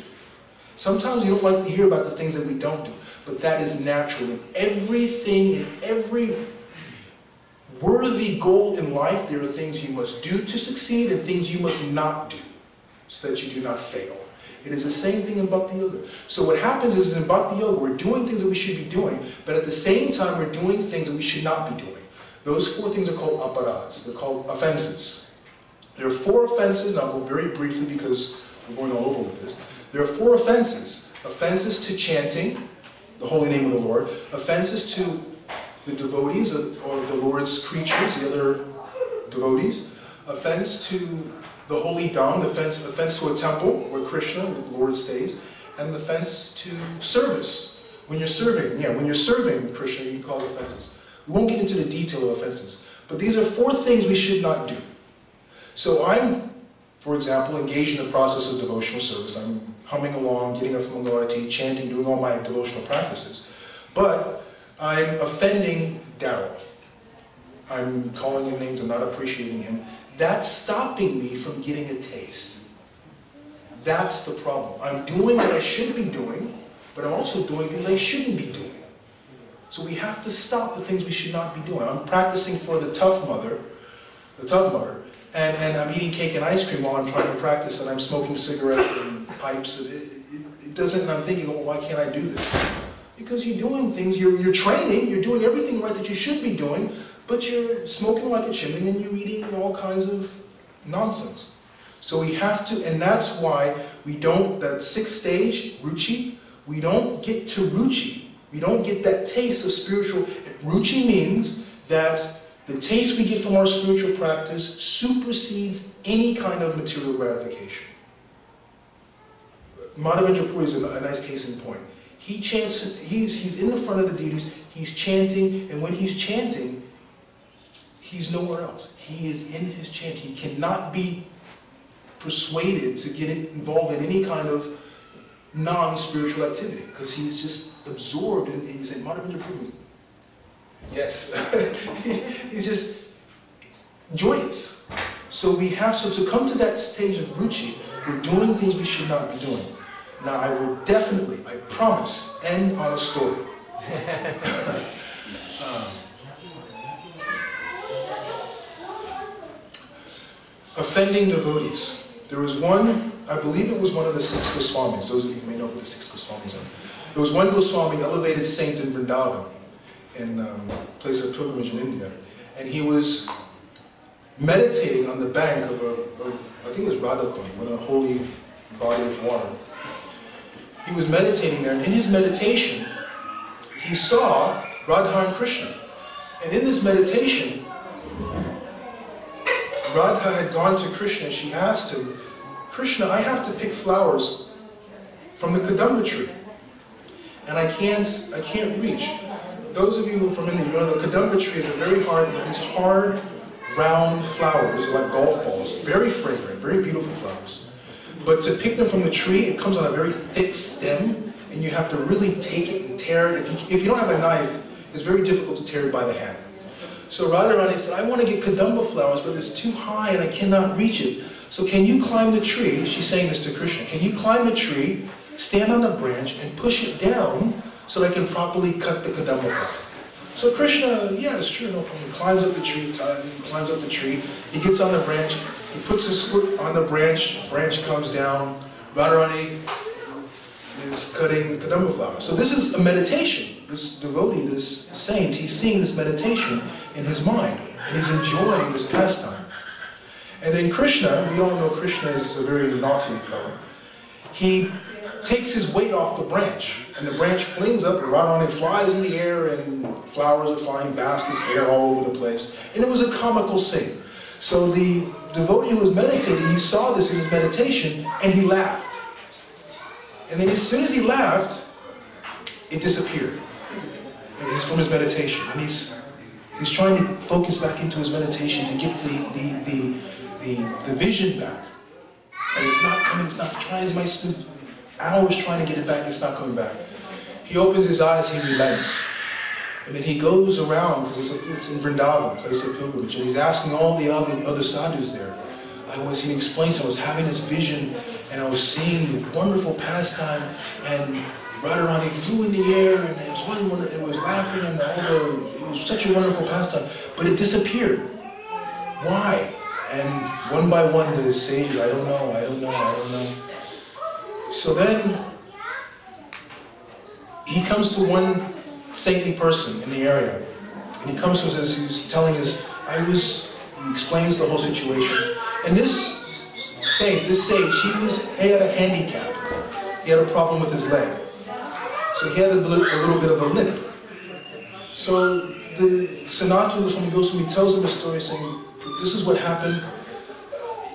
Sometimes you don't like to hear about the things that we don't do. But that is natural. In everything, in every worthy goal in life, there are things you must do to succeed and things you must not do so that you do not fail. It is the same thing in Bhakti Yoga. So what happens is in Bhakti Yoga, we're doing things that we should be doing, but at the same time, we're doing things that we should not be doing. Those 4 things are called aparads. They're called offenses. There are 4 offenses, and I'll go very briefly because we're going all over with this. There are 4 offenses. Offenses to chanting the holy name of the Lord. Offenses to the devotees or the Lord's creatures, the other devotees. Offense to the holy dham, offense to a temple where Krishna, the Lord, stays. And the offense to service. When you're serving, when you're serving Krishna, you can call it offenses. We won't get into the detail of offenses. But these are 4 things we should not do. So I'm, for example, engaged in the process of devotional service. I'm humming along, getting up from Mangalarati, chanting, doing all my devotional practices. But I'm offending Darrell. I'm calling him names, I'm not appreciating him. That's stopping me from getting a taste. That's the problem. I'm doing what I should be doing, but I'm also doing things I shouldn't be doing. So we have to stop the things we should not be doing. I'm practicing for the tough mother, and I'm eating cake and ice cream while I'm trying to practice, and I'm smoking cigarettes and pipes. It doesn't, and I'm thinking, well, why can't I do this? Because you're doing things, you're training, you're doing everything right that you should be doing, but you're smoking like a chimney and you're eating all kinds of nonsense. So we have to, and that's why we don't, that 6th stage, ruchi, we don't get to ruchi. We don't get that taste of spiritual. Ruchi means that the taste we get from our spiritual practice supersedes any kind of material gratification. Madhavendra Puri is a nice case in point. He chants, he's in the front of the deities, he's chanting, and when he's chanting, he's nowhere else. He is in his chant. He cannot be persuaded to get involved in any kind of non-spiritual activity, because he's just absorbed in, he's in Madhavendra Puri. Yes. He's just joyous. So we have, so to come to that stage of ruchi, we're doing things we should not be doing. Now I will definitely, I promise, end on a story. Offending devotees. There was one, I believe it was one of the 6 Goswamis. Those of you who may know who the 6 Goswamis are. There was one Goswami, elevated saint in Vrindavan, in a place of pilgrimage in India. And he was meditating on the bank of I think it was Radhakund, in a holy body of water. He was meditating there, and in his meditation, he saw Radha and Krishna. And in this meditation, Radha had gone to Krishna. She asked him, Krishna, I have to pick flowers from the Kadamba tree, and I can't reach. Those of you who are from India, you know the Kadamba tree is a very hard, these hard, round flowers, like golf balls, very fragrant, very beautiful flowers. But to pick them from the tree, it comes on a very thick stem, and you have to really take it and tear it. If you don't have a knife, it's very difficult to tear it by the hand. So Radharani said, I want to get Kadamba flowers, but it's too high and I cannot reach it. So can you climb the tree? She's saying this to Krishna. Can you climb the tree, stand on the branch, and push it down so that I can properly cut the Kadamba flower? So Krishna, yeah, it's true, no problem. He climbs up the tree, climbs up the tree. He gets on the branch. He puts his foot on the branch comes down. Radharani is cutting Kadamba flowers. So this is a meditation. This devotee, this saint, he's seeing this meditation in his mind, and he's enjoying this pastime. And then Krishna, we all know Krishna is a very naughty fellow. He takes his weight off the branch, and the branch flings up, and Radharani flies in the air, and flowers are flying, baskets, hair all over the place. And it was a comical scene. So the devotee who was meditating, he saw this in his meditation, and he laughed. And then as soon as he laughed, it disappeared. It's from his meditation. And he's trying to focus back into his meditation to get the vision back. And it's not coming, it's not trying as much. hours trying to get it back, it's not coming back. He opens his eyes, he relents. And then he goes around, because it's in Vrindavan, place of pilgrimage, and he's asking all the other sadhus there. He explains, I was having this vision, and I was seeing the wonderful pastime, and Radharani flew in the air, and it was laughing, and it was such a wonderful pastime, but it disappeared. Why? And one by one the sages, I don't know. So then, he comes to one saintly person in the area, and he comes to us as he's telling us, he explains the whole situation. And this sage, he had a handicap. He had a problem with his leg. So he had a little bit of a limp. So the Sanatana Goswami goes to him, he tells him a story saying, this is what happened.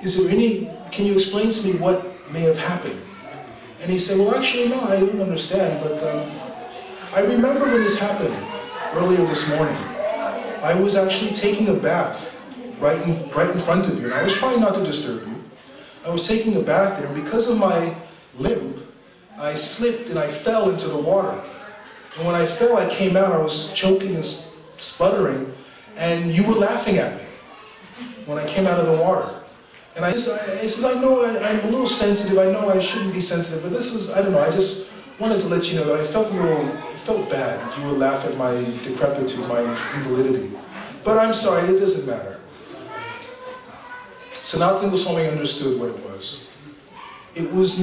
Can you explain to me what may have happened? And he said, well, actually, no, I didn't understand, but I remember when this happened earlier this morning. I was actually taking a bath right in front of you, and I was trying not to disturb you. I was taking a bath there, and because of my limp, I slipped and I fell into the water. And when I fell, I came out, I was choking and sputtering, and you were laughing at me when I came out of the water. And I said, I know I'm a little sensitive, I know I shouldn't be sensitive, but this is, I don't know, I just wanted to let you know that I felt bad that you would laugh at my decrepitude, my invalidity. But I'm sorry, it doesn't matter. Sanatana Goswami understood what it was. It was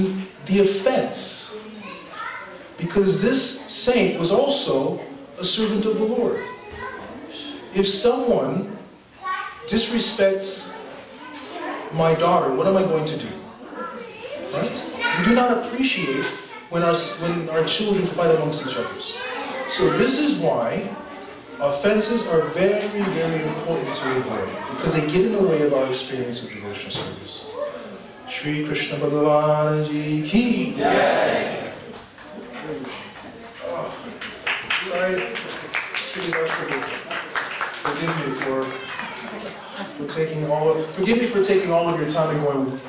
the offense. Because this saint was also a servant of the Lord. If someone disrespects my daughter, what am I going to do? Right? We do not appreciate when our children fight amongst each other. So this is why offenses are very, very important to avoid, because they get in the way of our experience of devotional service. Shri Krishna Bhagavan Ji Ki Jai. Sorry, forgive me for taking all of your time and going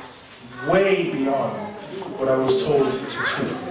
way beyond what I was told to do.